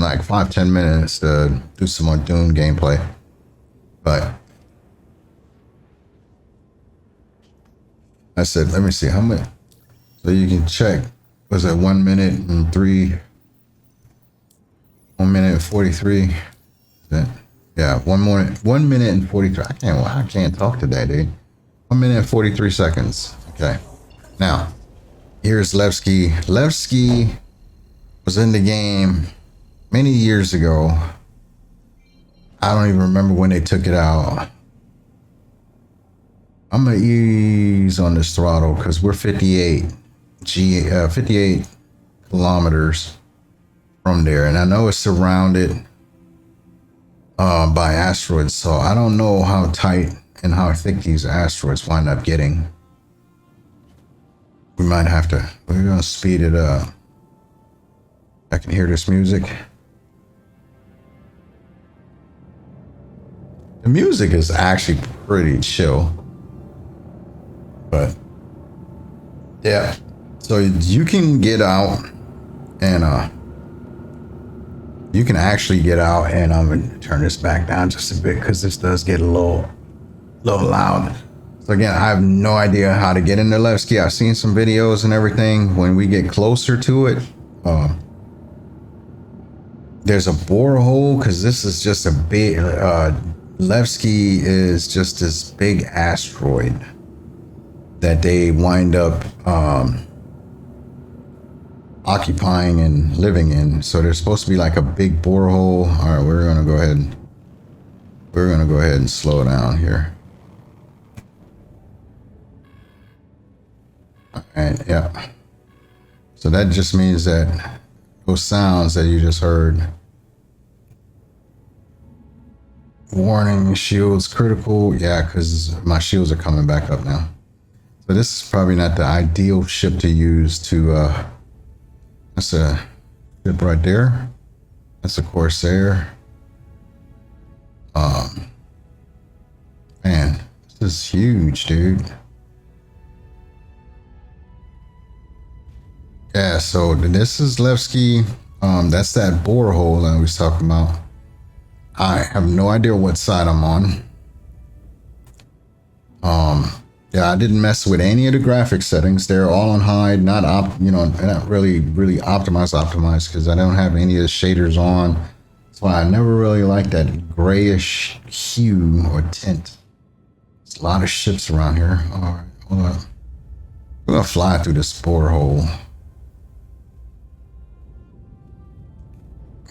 [SPEAKER 1] like 5-10 minutes to do some more Doom gameplay. But I said, let me see how much. So you can check. Was it 1 minute and 1 minute and 43? Yeah, 1 minute and 43. I can't talk today, dude. 1 minute and 43 seconds. Okay. Now, here's Levski. Levski was in the game many years ago. I don't even remember when they took it out. I'm gonna ease on this throttle because we're 58 kilometers from there, and I know it's surrounded by asteroids, so I don't know how tight and how thick these asteroids wind up getting. We might have to. We're gonna speed it up. I can hear this music. The music is actually pretty chill. But yeah, so you can get out and you can actually get out, and I'm gonna turn this back down just a bit because this does get a little loud. So again, I have no idea how to get into Levski. I've seen some videos and everything. When we get closer to it, there's a borehole because this is just a big Levski is just this big asteroid that they wind up occupying and living in. So there's supposed to be like a big borehole. All right, we're gonna go ahead and slow down here. All right, yeah. So that just means that those sounds that you just heard. Warning, shields critical. Yeah, because my shields are coming back up now. So this is probably not the ideal ship to use to, that's a ship right there. That's a Corsair. Man, this is huge, dude. Yeah, so this is Levski. That's that borehole that we was talking about. I have no idea what side I'm on. Yeah, I didn't mess with any of the graphics settings. They're all on high, not really optimized because I don't have any of the shaders on. That's why I never really liked that grayish hue or tint. There's a lot of ships around here. All right, hold up. We're gonna fly through this borehole.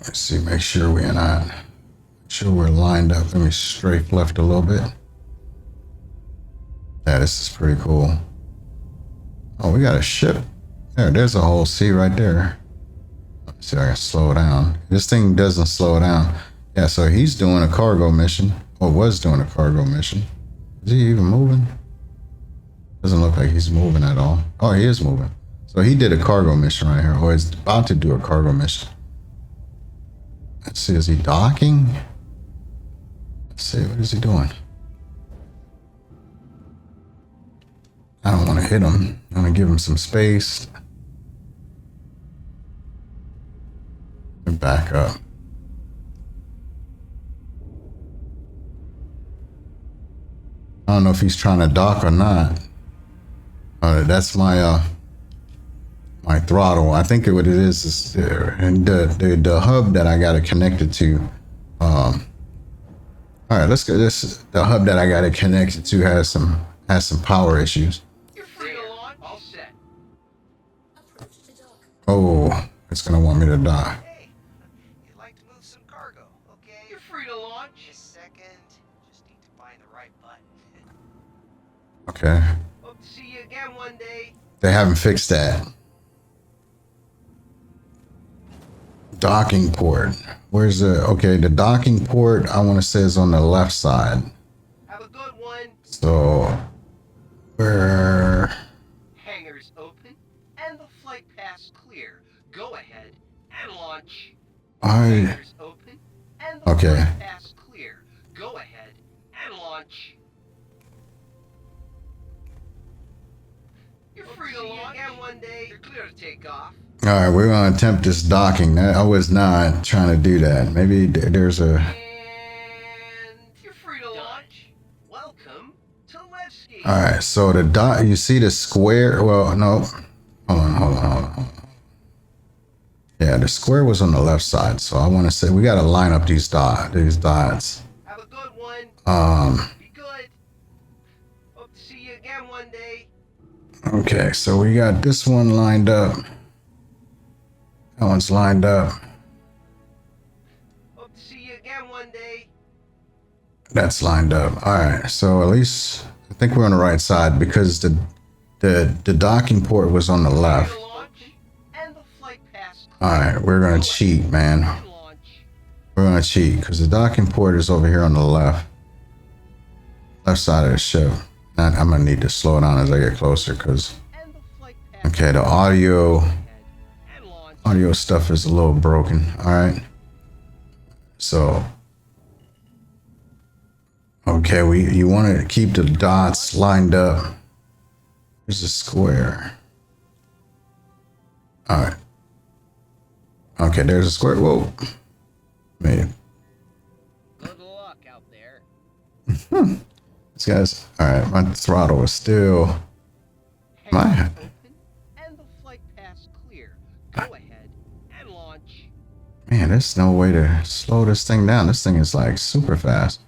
[SPEAKER 1] Let's see, make sure we're lined up. Let me strafe left a little bit. Yeah, this is pretty cool. Oh, we got a ship. There's a whole sea right there. Let's see if I can slow it down. This thing doesn't slow down. Yeah, so he's doing a cargo mission. Or was doing a cargo mission. Is he even moving? Doesn't look like he's moving at all. Oh, he is moving. So he did a cargo mission right here. Or he's about to do a cargo mission. Let's see, is he docking? Let's see, what is he doing? I don't want to hit him. I'm going to give him some space. And back up. I don't know if he's trying to dock or not. That's my my throttle. I think what it is there. And the hub that I got it connected to. All right, let's go. The hub that I got it connected to has some power issues. Oh, it's gonna want me to die.
[SPEAKER 4] Hey, you'd like to move some cargo, okay?
[SPEAKER 3] You're free to launch.
[SPEAKER 4] Just a second. Just need to find the right button.
[SPEAKER 1] Okay.
[SPEAKER 3] Hope to see you again one day.
[SPEAKER 1] They haven't fixed that. Docking port. Where's the... Okay, the docking port, I want to say, is on the left side. So where
[SPEAKER 3] Hangars open and the flight path clear. Go ahead and launch.
[SPEAKER 1] I
[SPEAKER 3] Hangars open and the
[SPEAKER 1] Okay.
[SPEAKER 3] flight path clear. Go ahead and launch. You're free to launch again one day. You're clear to take off.
[SPEAKER 1] all right, we're gonna attempt this docking. I was not trying to do that. Maybe there's a
[SPEAKER 3] And you're free to launch. Welcome to Levski.
[SPEAKER 1] all right. So the dot, you see the square? Well, no. Hold on. Yeah, the square was on the left side. So I want to say we got to line up these dots.
[SPEAKER 3] Have a good one. Be good. Hope to see you again one day.
[SPEAKER 1] Okay, so we got this one lined up. That one's lined up.
[SPEAKER 3] Hope to see you again one day.
[SPEAKER 1] That's lined up. All right, so at least I think we're on the right side because the docking port was on the left.
[SPEAKER 3] Free to launch and the flight path
[SPEAKER 1] All right, we're gonna cheat, man.
[SPEAKER 3] and launch.
[SPEAKER 1] We're gonna cheat because the docking port is over here on the left side of the ship. And I'm gonna need to slow down as I get closer because
[SPEAKER 3] And the flight path
[SPEAKER 1] okay, the audio
[SPEAKER 3] and launch.
[SPEAKER 1] audio stuff is a little broken. All right, so okay, you want to keep the dots lined up. There's a square. All right. Okay, there's a square. Whoa. Man,
[SPEAKER 3] Good luck out there.
[SPEAKER 1] this guy's all right. My throttle is still. My
[SPEAKER 3] Hangars open and the flight path clear. Go ahead and launch.
[SPEAKER 1] man. There's no way to slow this thing down. This thing is like super fast.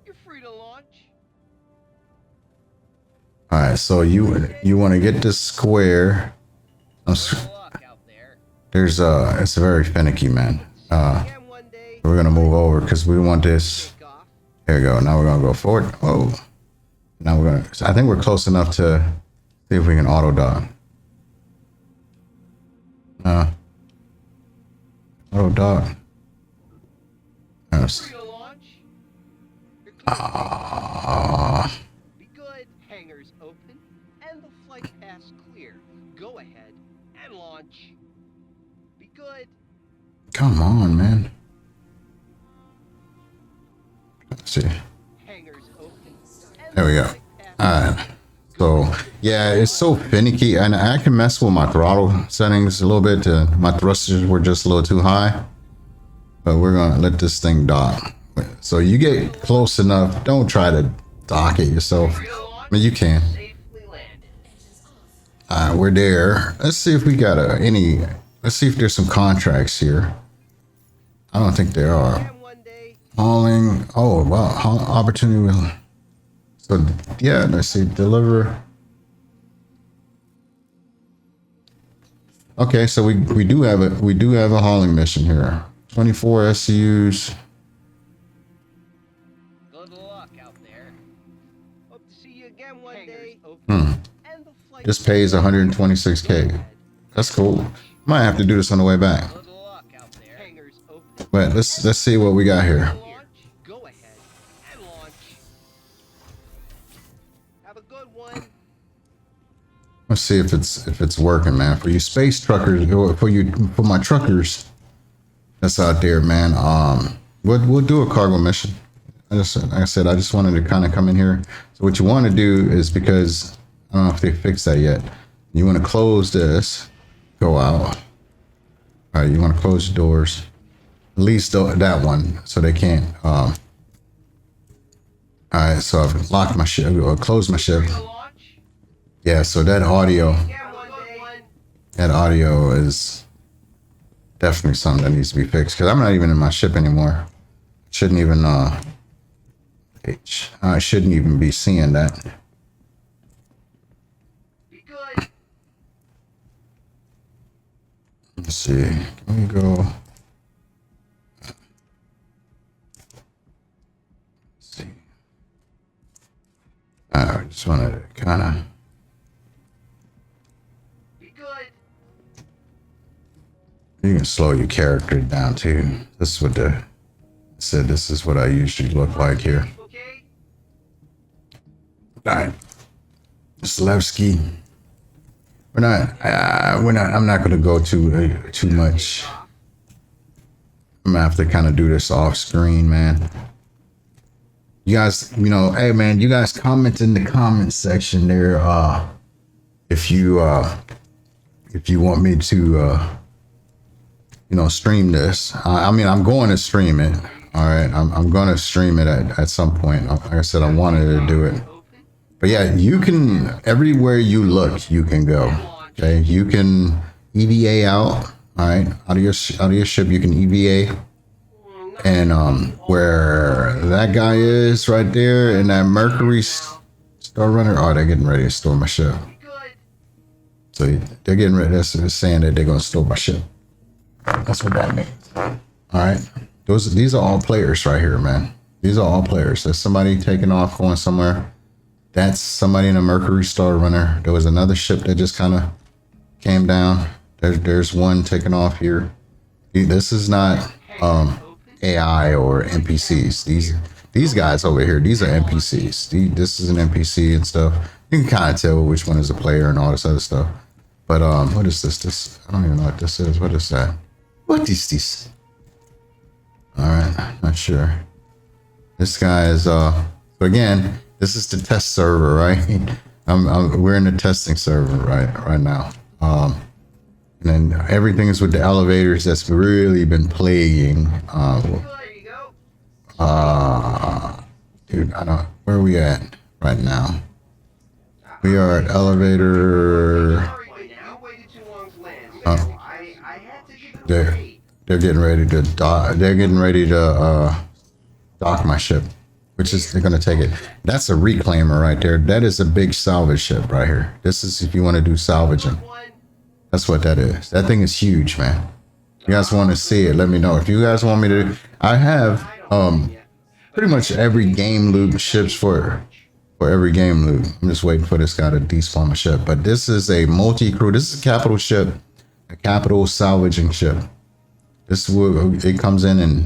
[SPEAKER 3] You're free to launch.
[SPEAKER 1] All right, so you want to get this square.
[SPEAKER 3] Good luck out there.
[SPEAKER 1] There's it's very finicky, man.
[SPEAKER 3] Again one day.
[SPEAKER 1] We're gonna move over because we want this.
[SPEAKER 3] Take off.
[SPEAKER 1] Here we go. Now we're gonna go forward. Oh, now we're gonna. I think we're close enough to see if we can auto dock. Auto dock. Yes.
[SPEAKER 3] Free to launch. You're clear to take off. Be good. Hangars open and the flight path clear. Go ahead and launch. Be good.
[SPEAKER 1] Come on, man. Let's see.
[SPEAKER 3] Hangars open. and
[SPEAKER 1] There we
[SPEAKER 3] the
[SPEAKER 1] go.
[SPEAKER 3] flight path
[SPEAKER 1] All right. So yeah, it's so finicky, and I can mess with my throttle settings a little bit. My thrusters were just a little too high, but we're gonna let this thing dock. So you get close enough. Don't try to dock it yourself.
[SPEAKER 3] Free to launch.
[SPEAKER 1] I mean, you can.
[SPEAKER 3] Safely landed.
[SPEAKER 1] All right, we're there. Let's see if we got any. Let's see if there's some contracts here. I don't think there are.
[SPEAKER 3] Again one day.
[SPEAKER 1] Hauling. Oh wow, opportunity. So yeah, let's see. Deliver. Okay, so we do have a hauling mission here. 24 SCUs.
[SPEAKER 3] Good luck out there. Hope to see you again one day.
[SPEAKER 1] Hmm.
[SPEAKER 3] And the flight
[SPEAKER 1] This pays 126K. That's cool. Might have to do this on the way back.
[SPEAKER 3] Good luck out there. Hangars open.
[SPEAKER 1] But let's see what we got here.
[SPEAKER 3] Launch. Go ahead and launch. Have a good one.
[SPEAKER 1] Let's see if it's working, man. For you space truckers, or for my truckers that's out there, man. We'll do a cargo mission. Like I said, I just wanted to kind of come in here. So what you want to do is, because I don't know if they fixed that yet. You want to close this, go out. All right, you want to close the doors, at least that one, so they can't. All right, so I've locked my ship, or closed my ship.
[SPEAKER 3] To launch.
[SPEAKER 1] Yeah, so that audio.
[SPEAKER 3] Again one day.
[SPEAKER 1] That audio is definitely something that needs to be fixed because I'm not even in my ship anymore. Shouldn't even I shouldn't even be seeing that.
[SPEAKER 3] Be good.
[SPEAKER 1] Let's see. Can we go? Let's see. I just want to kind of.
[SPEAKER 3] Be good.
[SPEAKER 1] You can slow your character down too. This is what this is what I usually look like here.
[SPEAKER 3] Okay.
[SPEAKER 1] All right. It's Levski. I'm not gonna go too much. I'm gonna have to kind of do this off screen, man. You guys, hey man, you guys comment in the comment section there. If you want me to, stream this. I mean, I'm going to stream it. All right, I'm going to stream it at some point. Like I said, I wanted to do it. But yeah, you can, everywhere you look, you can go. Okay, you can EVA out. All right, out of your ship, you can EVA, and where that guy is right there in that Mercury Star Runner. Oh, they're getting ready to store my ship. So they're getting ready. That's saying that they're gonna store my ship. That's what that means. All right, these are all players right here, man. These are all players. There's somebody taking off, going somewhere. That's somebody in a Mercury Star Runner. There was another ship that just kind of came down. There's one taking off here. This is not AI or NPCs. These guys over here, these are NPCs. This is an NPC and stuff. You can kind of tell which one is a player and all this other stuff. But what is this? I don't even know what this is. What is that? What is this? All right, not sure. This guy is so again, this is the test server, right? We're in the testing server right now. And then everything is with the elevators that's really been plaguing. Dude, where are we at right now? We are at elevator. They're getting ready to dock. They're getting ready to dock my ship, which is they're gonna take it. That's a reclaimer right there. That is a big salvage ship right here. This is if you want to do salvaging. That's what that is. That thing is huge, man. If you guys want to see it, let me know. If you guys want me to, I have pretty much every game loot ships for every game loot. I'm just waiting for this guy to despawn my ship. But this is a multi-crew. This is a capital ship, a capital salvaging ship. This it comes in and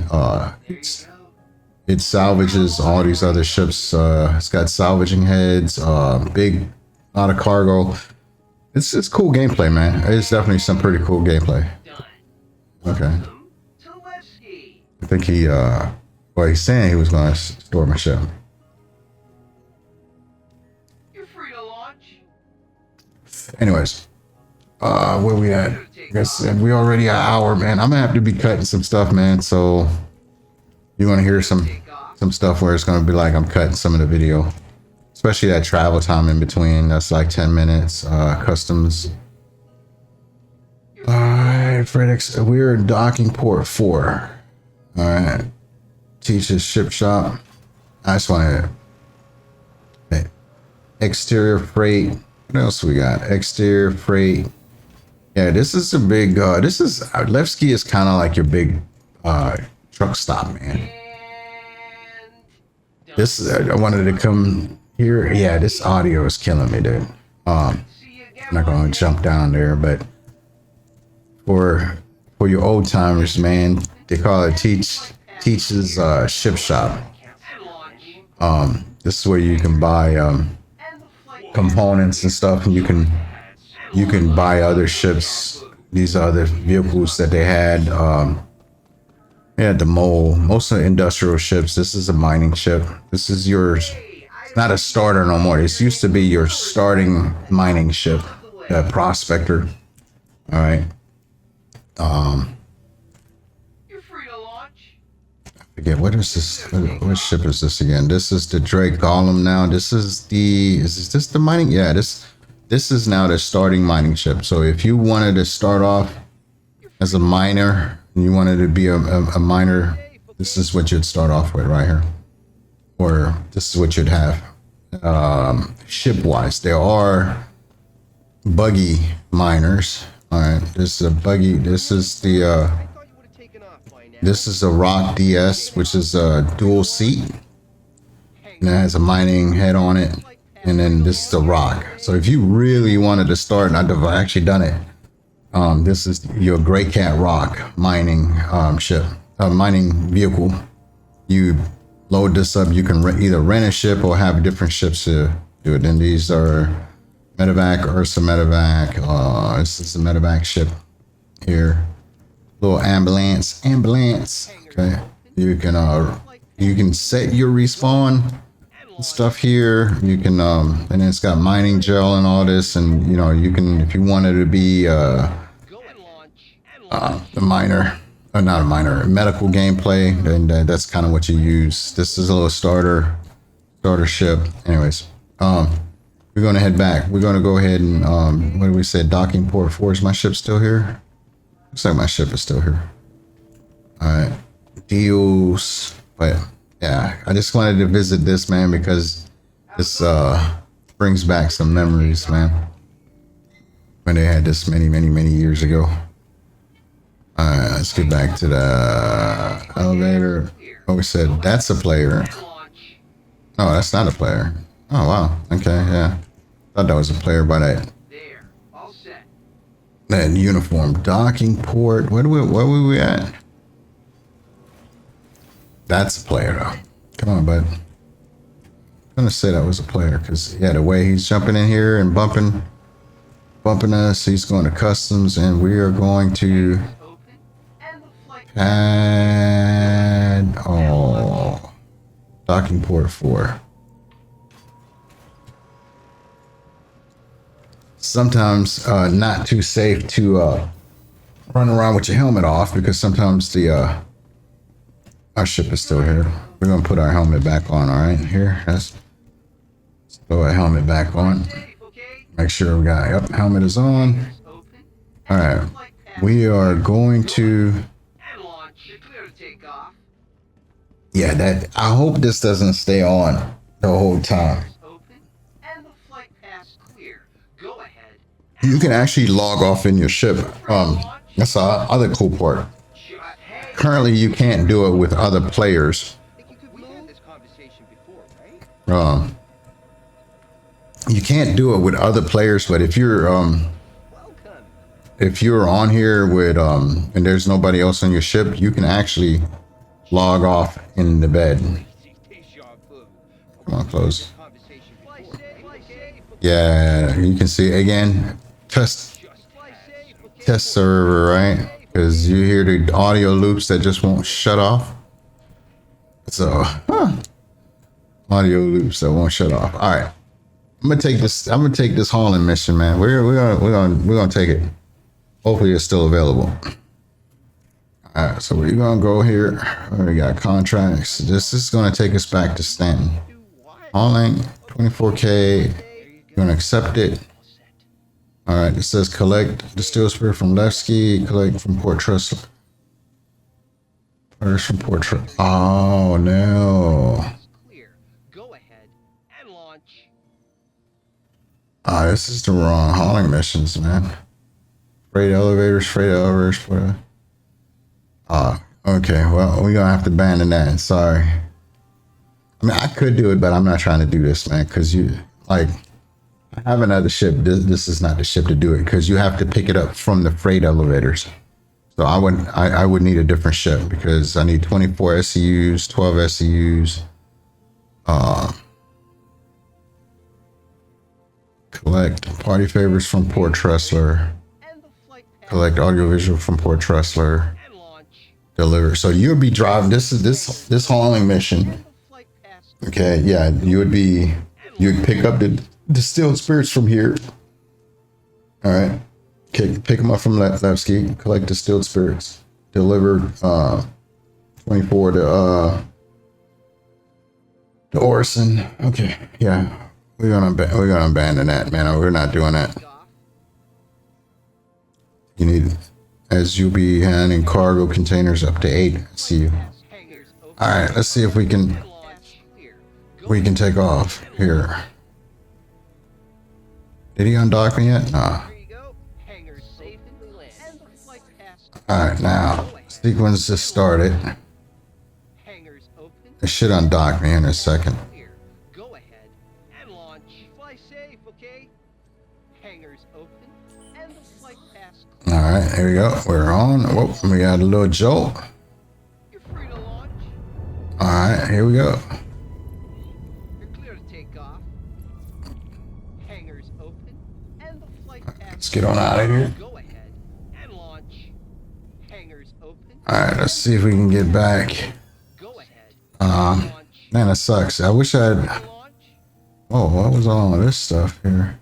[SPEAKER 1] it salvages all these other ships. It's got salvaging heads, big, lot of cargo. It's cool gameplay, man. It's definitely some pretty cool gameplay. Okay. I think he's saying he was going to store my ship.
[SPEAKER 3] You're free to launch.
[SPEAKER 1] Anyways, where we at? I guess we already an hour, man. I'm gonna have to be cutting some stuff, man. So you're gonna hear some stuff where it's gonna be like I'm cutting some of the video. Especially that travel time in between. That's like 10 minutes. Customs. Alright, FedEx. We're in docking port 4. Alright. Teaches ship shop. I just want to. Exterior freight. What else we got? Exterior freight. Yeah, this is a big. Levski is kind of like your big truck stop, man. This I wanted to come. Here, yeah, this audio is killing me, dude. I'm not gonna jump down there, but for your old timers, man, they call it teaches ship shop. This is where you can buy components and stuff, and you can buy other ships. These are other vehicles that they had. They had the mole, most of the industrial ships. This is a mining ship. This is yours. Not a starter no more. This used to be your starting mining ship, prospector. All right.
[SPEAKER 3] You're free to launch.
[SPEAKER 1] I forget what is this? What ship is this again? This is the Drake Golem now. This is the. Is this the mining? Yeah. This is now the starting mining ship. So if you wanted to start off as a miner and you wanted to be a miner, this is what you'd start off with right here. Or this is what you'd have. Ship wise, there are buggy miners. All right, this is a buggy. This is the this is a Rock DS, which is a dual seat, and it has a mining head on it. And then this is the Rock. So if you really wanted to start, and I've actually done it. This is your Gray Cat Rock mining ship, mining vehicle. You load this up. You can either rent a ship or have different ships to do it. Then these are medevac, Ursa medevac. This is a medevac ship here. Little ambulance. Okay. You can set your respawn stuff here. You can and it's got mining gel and all this, and you know, you can, if you wanted to be a miner, or not a miner, medical gameplay, then that's kind of what you use. This is a little starter ship. Anyways, we're gonna head back. We're gonna go ahead and what did we say? Docking port 4. Is my ship still here? Looks like my ship is still here. All right, deals. But yeah, I just wanted to visit this, man, because this brings back some memories, man, when they had this many years ago. All right, let's get back to the elevator. Oh, we said that's a player. Oh, that's not a player. Oh, wow. Okay, yeah. Thought that was a player by that uniform. Docking port. Where were we at? That's a player, though. Come on, bud. I'm gonna say that was a player, because, yeah, the way he's jumping in here and bumping us, he's going to customs, and we are going to pad, docking port 4. Sometimes not too safe to run around with your helmet off, because sometimes the our ship is still here. We're gonna put our helmet back on. All right, here, let's throw our helmet back on. Make sure we got, yep, helmet is on. All right, we are going to, yeah, that, I hope this doesn't stay on the whole time. You can actually log off in your ship. That's the other cool part. Currently, you can't do it with other players. You can't do it with other players, but if you're on here with and there's nobody else on your ship, you can actually log off in the bed. Come on, close. Yeah, you can see again. Test server, right? Because you hear the audio loops that just won't shut off. So, audio loops that won't shut off. All right, I'm gonna take this hauling mission, man. We're gonna take it. Hopefully, it's still available. All right, so we're gonna go here. We got contracts. This is gonna take us back to Stanton. Hauling 24K. You're gonna accept it. All right, it says collect distilled spirit from Levski, collect from Port Trust. Orders from Port Trust. Oh no. Ah, this is the wrong hauling missions, man. Freight elevators. Okay, well, we're gonna have to abandon that. Sorry. I mean, I could do it, but I'm not trying to do this, man, because you, like, I have another ship. This is not the ship to do it, because you have to pick it up from the freight elevators. So I would need a different ship, because I need 24 SCUs, 12 SCUs. Collect party favors from Port Tressler. Collect audiovisual from Port Tressler. Deliver. So you'll be driving this hauling mission. Okay, yeah, you'd pick up the distilled spirits from here. All right, okay, pick them up from Levski. Collect distilled spirits. Deliver 24 to Orson. Okay, yeah, we're gonna abandon that, man. We're not doing that. You need, as you'll be handing cargo containers up to 8. See you. All right, let's see if we can take off here. Did he undock me yet? Nah. Alright, now, sequence just started. It should undock me in a second. Alright, here we go. We're on. Whoop, we got a little jolt. Alright, here we go. Let's get on out of here.
[SPEAKER 3] Go ahead and launch. Hangars open.
[SPEAKER 1] All right, let's see if we can get back.
[SPEAKER 3] Go ahead. Launch.
[SPEAKER 1] Man, that sucks. I wish I'd.
[SPEAKER 3] Launch.
[SPEAKER 1] Oh, what was all of this stuff here?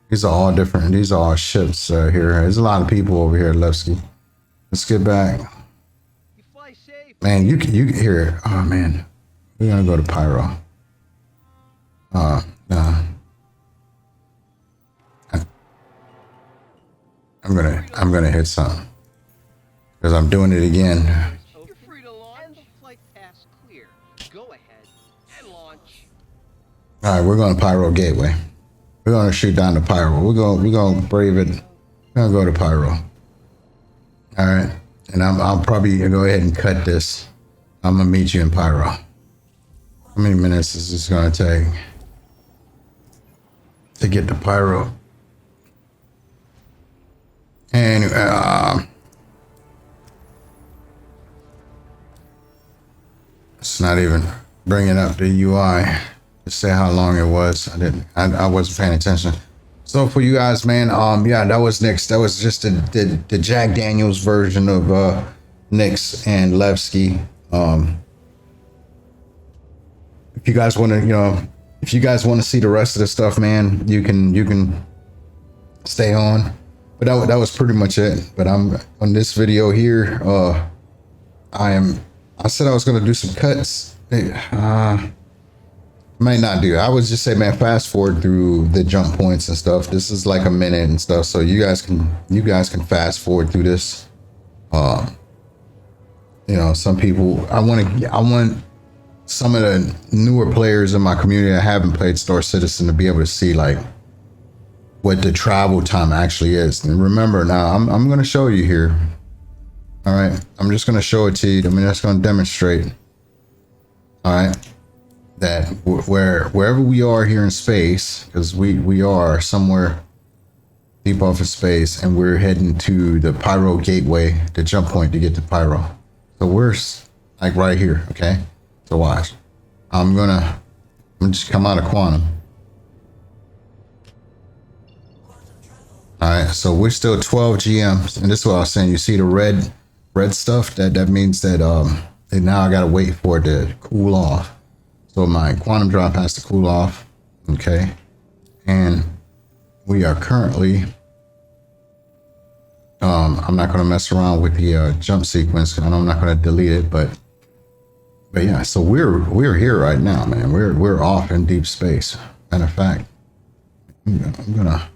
[SPEAKER 1] These are all different. These are all ships here. There's a lot of people over here at Levski. Let's get back.
[SPEAKER 3] You fly safe.
[SPEAKER 1] Man, you can hear. Oh man, we're gonna go to Pyro. Nah. I'm gonna hit something because I'm doing it again.
[SPEAKER 3] You're free to launch. And the flight path clear. Go ahead and launch.
[SPEAKER 1] All right, we're going to Pyro Gateway. We're gonna shoot down the Pyro. We're gonna brave it. We're gonna go to Pyro. All right, and I'll probably go ahead and cut this. I'm gonna meet you in Pyro. How many minutes is this gonna take to get to Pyro? And it's not even bringing up the UI to say how long it was. I wasn't paying attention. So for you guys, man, yeah, that was Nyx. That was just the Jack Daniels version of Nyx and Levski. If you guys want to, if you guys want to see the rest of the stuff, man, you can stay on. But that was pretty much it. But I'm on this video here. I said I was gonna do some cuts. Might not do. I would just say, man, fast forward through the jump points and stuff. This is like a minute and stuff, so you guys can fast forward through this. Some people. I want some of the newer players in my community that haven't played Star Citizen to be able to see like what the travel time actually is. And remember, now I'm going to show you here. All right, I'm just going to show it to you. I'm just going to demonstrate. All right, that wherever we are here in space, because we are somewhere deep off of space, and we're heading to the Pyro Gateway, the jump point to get to Pyro. So we're like right here. Okay, so watch. I'm gonna just come out of quantum. All right, so we're still 12 GM, and this is what I was saying. You see the red stuff? That means that now I gotta wait for it to cool off. So my quantum drop has to cool off. Okay, and we are currently. I'm not gonna mess around with the jump sequence, and I'm not gonna delete it, but yeah. So we're here right now, man. We're off in deep space. Matter of fact, I'm gonna.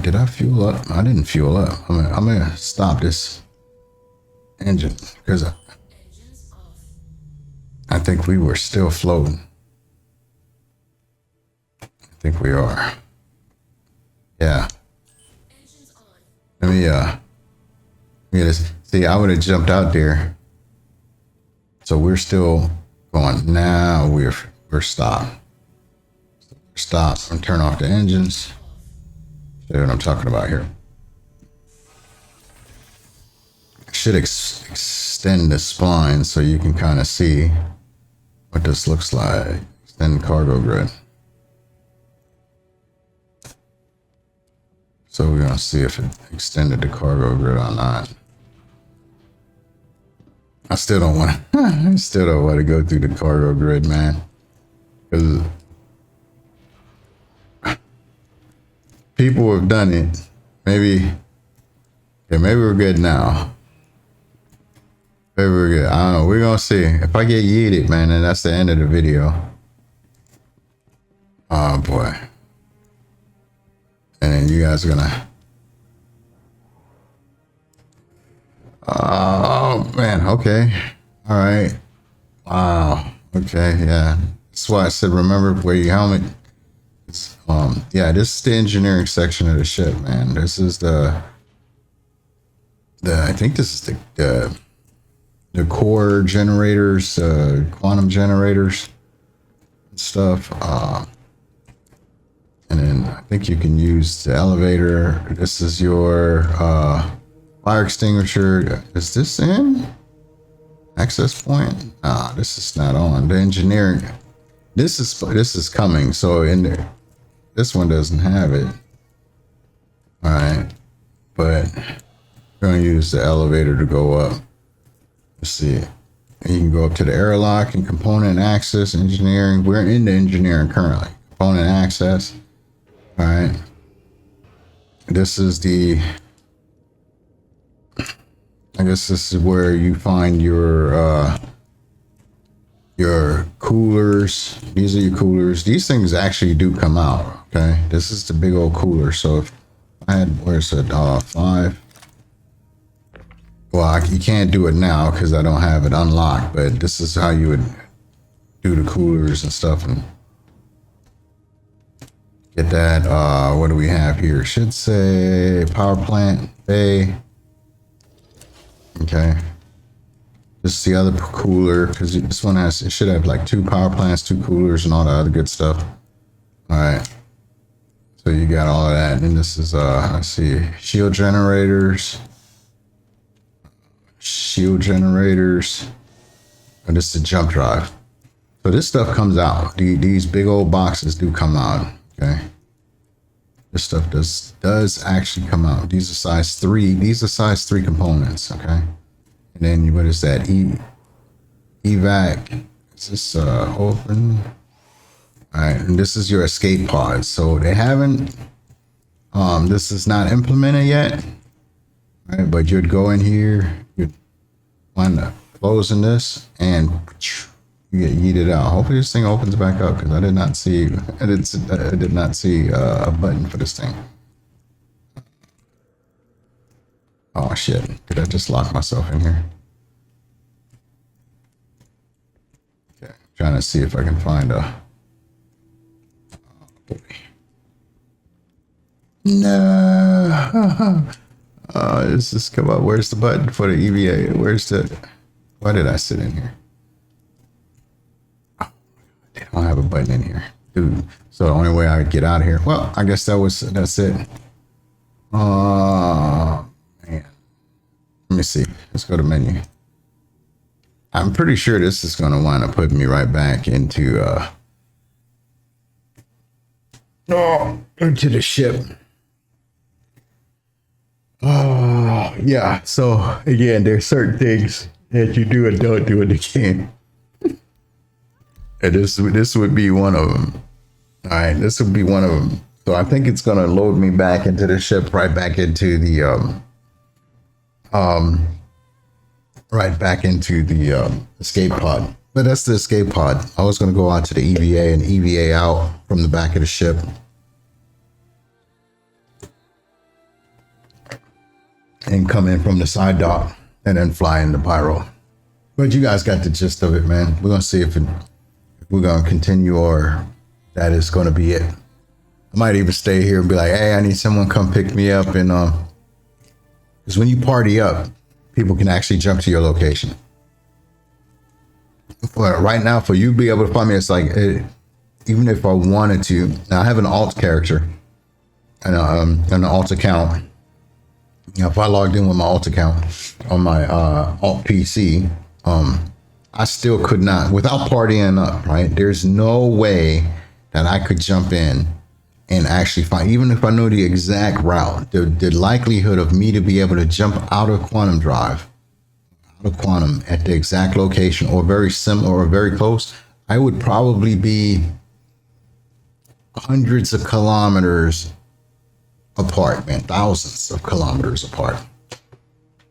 [SPEAKER 1] Did I fuel up? I didn't fuel up. I'm gonna stop this engine because I think we were still floating. I think we are. Yeah. Let me just see. I would have jumped out there. So we're still going. Now we're stopped. Stop and turn off the engines. Show you what I'm talking about here. I should extend the spline so you can kind of see what this looks like. Extend cargo grid. So we're gonna see if it extended the cargo grid or not. I still don't want to go through the cargo grid, man, because people have done it. Maybe we're good now. Maybe we're good. I don't know. We're gonna see. If I get yeeted, man, then that's the end of the video. Oh boy. And then you guys are gonna. Oh man. Okay. All right. Wow. Okay. Yeah. That's why I said remember wear your helmet. Yeah, this is the engineering section of the ship, man. This is the I think this is the core generators, quantum generators and stuff. And then I think you can use the elevator. This is your fire extinguisher. Is this in access point? Nah, this is not on. The engineering. This is coming. So in there, this one doesn't have it. All right, but we're gonna use the elevator to go up. Let's see. And you can go up to the airlock and component access engineering. We're in the engineering currently. Component access. All right. This is the. I guess this is where you find your coolers. These are your coolers. These things actually do come out. Okay. This is the big old cooler. So if I had, where's it? 5. Well, you can't do it now because I don't have it unlocked, but this is how you would do the coolers and stuff and get that. What do we have here? Should say power plant bay. Okay. This is the other cooler because this one has, it should have like 2 power plants, 2 coolers, and all the other good stuff. All right. So you got all of that. And this is, let's see, shield generators. And this is the jump drive. So this stuff comes out. These big old boxes do come out. Okay. This stuff does actually come out. These are size 3. These are size 3 components. Okay. And then what is that? Evac. Is this open? All right. And this is your escape pod. So they haven't. This is not implemented yet. All right, but you'd go in here. You'd find the closing this and you get yeeted out. Hopefully this thing opens back up because I did not see a button for this thing. Oh shit! Did I just lock myself in here? Okay, trying to see if I can find a. Oh, boy. No. Does this come up? Where's the button for the EVA? Where's the? Why did I sit in here? Oh, I don't have a button in here, dude. So the only way I would get out of here. Well, I guess that's it. Oh man. Let me see. Let's go to menu. I'm pretty sure this is going to wind up putting me right back into into the ship. Oh, yeah. So again, there's certain things that you do and don't do in the game. And this would be one of them. All right, this would be one of them. So I think it's gonna load me back into the ship, right back into the escape pod. But that's the escape pod. I was gonna go out to the EVA and EVA out from the back of the ship. And come in from the side dock and then fly into Pyro. But you guys got the gist of it, man. We're gonna see if we're gonna continue or that is gonna be it. I might even stay here and be like, hey, I need someone to come pick me up, and because when you party up, people can actually jump to your location. But right now, for you to be able to find me, it's like even if I wanted to. Now I have an alt character and an alt account. You know, if I logged in with my alt account on my alt PC, I still could not, without partying up, right? There's no way that I could jump in and actually find, even if I know the exact route, the likelihood of me to be able to jump out of Quantum Drive, out of Quantum at the exact location or very similar or very close, I would probably be hundreds of kilometers apart, man, thousands of kilometers apart.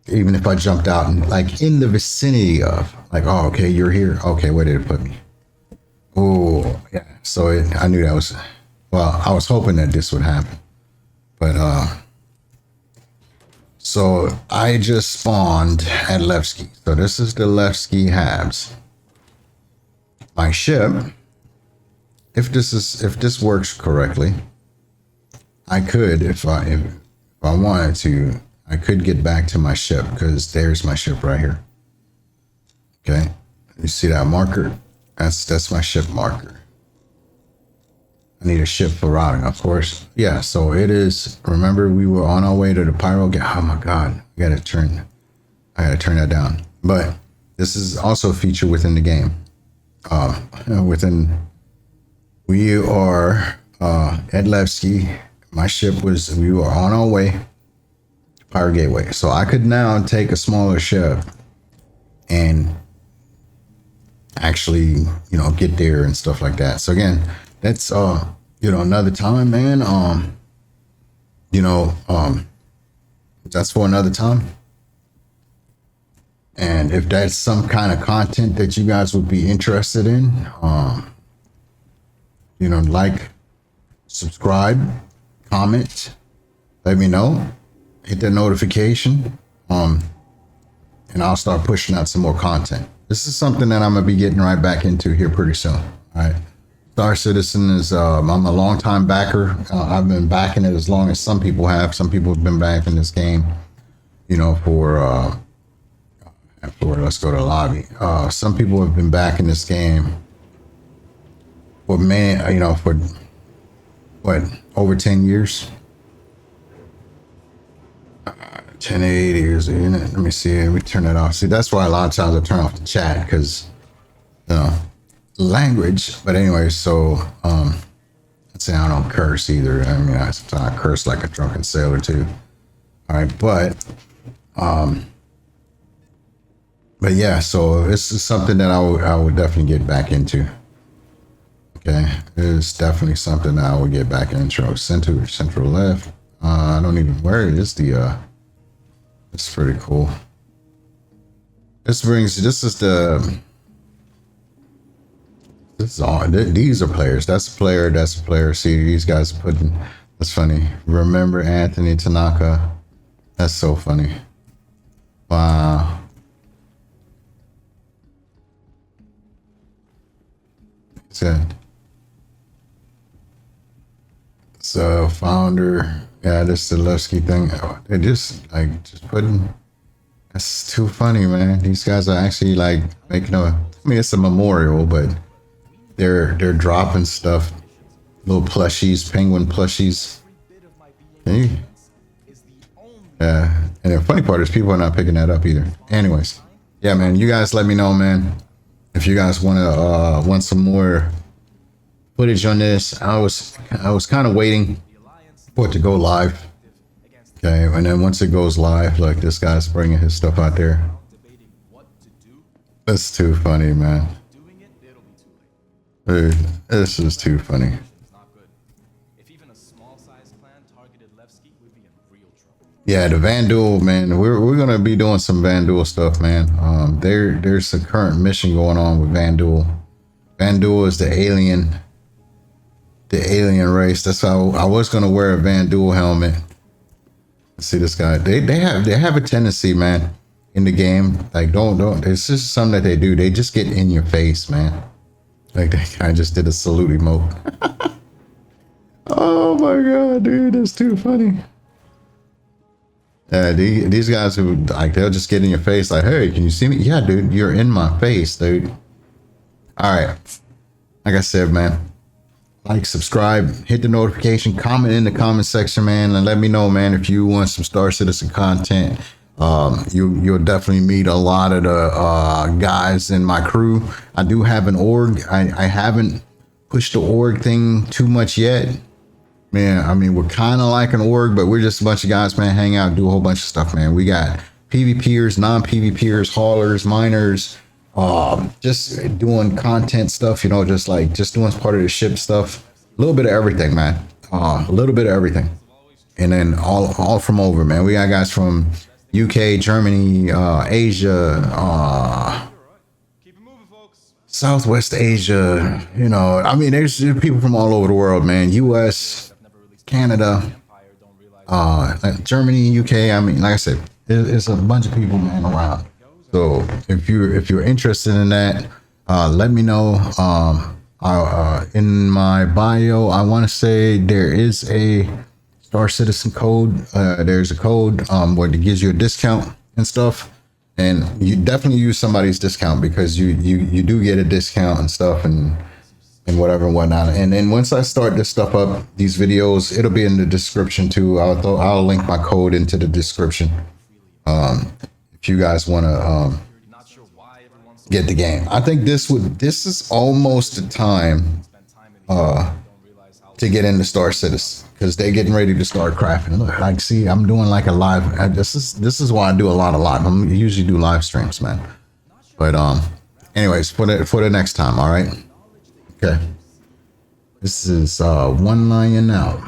[SPEAKER 1] Even if I jumped out and like in the vicinity of, like, oh, okay, you're here. Okay, where did it put me? Oh, yeah. So I knew that was, well, I was hoping that this would happen. But, so I just spawned at Levski. So this is the Levski Habs. My ship, if this works correctly, I could, if I wanted to, I could get back to my ship because there's my ship right here. Okay, you see that marker? That's my ship marker. I need a ship for routing, of course. Yeah, so it is. Remember, we were on our way to the Pyro. Oh my God, I gotta turn that down. But this is also a feature within the game. Within We are at Levski. My ship we were on our way to Pirate Gateway. So I could now take a smaller ship and actually, get there and stuff like that. So again, that's another time, man. That's for another time. And if that's some kind of content that you guys would be interested in, like, subscribe, comment, let me know, hit the notification, and I'll start pushing out some more content. This is something that I'm gonna be getting right back into here pretty soon. All right. Star Citizen is I'm a long time backer. I've been backing it as long as some people have. Some people have been backing this game, for let's go to the lobby. Some people have been backing this game for for what, over 10 years. 1080 years. Let me see. We turn that off. See, that's why a lot of times I turn off the chat, because language. But anyway, so let's say I don't curse either. I mean, I curse like a drunken sailor too. All right, but yeah. So this is something that I would definitely get back into. Okay, it's definitely something that I would get back into. Central left. I don't even, where is the it's pretty cool. This is all, these are players. That's a player. See, these guys putting, that's funny. Remember Anthony Tanaka? That's so funny. Wow. Said. So founder, yeah, this is the Levski thing. They're just putting. That's too funny, man. These guys are actually like making I mean, it's a memorial, but they're dropping stuff, little plushies, penguin plushies. Hey. Yeah, and the funny part is people are not picking that up either. Anyways, yeah, man, you guys let me know, man, if you guys want some more footage on this. I was kind of waiting for it to go live. Okay, and then once it goes live, like, this guy's bringing his stuff out there. That's too funny, man. Dude, this is too funny. Yeah, the Vandal, man. We're gonna be doing some Vandal stuff, man. There's a current mission going on with Vandal. Vandal is the alien race. That's how I was gonna wear a Vandal helmet. See this guy. They have a tendency, man, in the game. Like, don't. It's just something that they do. They just get in your face, man. Like, that guy just did a salute emote. Oh my god, dude, that's too funny. These guys who, like, they'll just get in your face like, hey, can you see me? Yeah, dude, you're in my face, dude. All right. Like I said, man, like, subscribe, hit the notification, comment in the comment section, man, and let me know, man, if you want some Star Citizen content. You'll definitely meet a lot of the guys in my crew. I do have an org. I haven't pushed the org thing too much yet. Man, I mean, we're kind of like an org, but we're just a bunch of guys, man, hang out, do a whole bunch of stuff, man. We got PvPers, non-PvPers, haulers, miners, just doing content stuff, just doing part of the ship stuff. A little bit of everything, man. A little bit of everything. And then all from over, man. We got guys from UK, Germany, Asia, Southwest Asia, I mean, there's people from all over the world, man. US, Canada, Germany, UK. I mean, like I said, there's a bunch of people, man, around. So if you're interested in that, let me know. In my bio, I want to say there is a Star Citizen code. There's a code where it gives you a discount and stuff. And you definitely use somebody's discount, because you do get a discount and stuff and whatever and whatnot. And then once I start this stuff up, these videos, it'll be in the description too. I'll link my code into the description. If you guys want to get the game, I think this is almost the time to get into Star Citizen because they're getting ready to start crafting. Look, like, see, I'm doing like a live. This is why I do a lot of live. I usually do live streams, man. But anyways, for the next time, all right. Okay. This is One Lion out.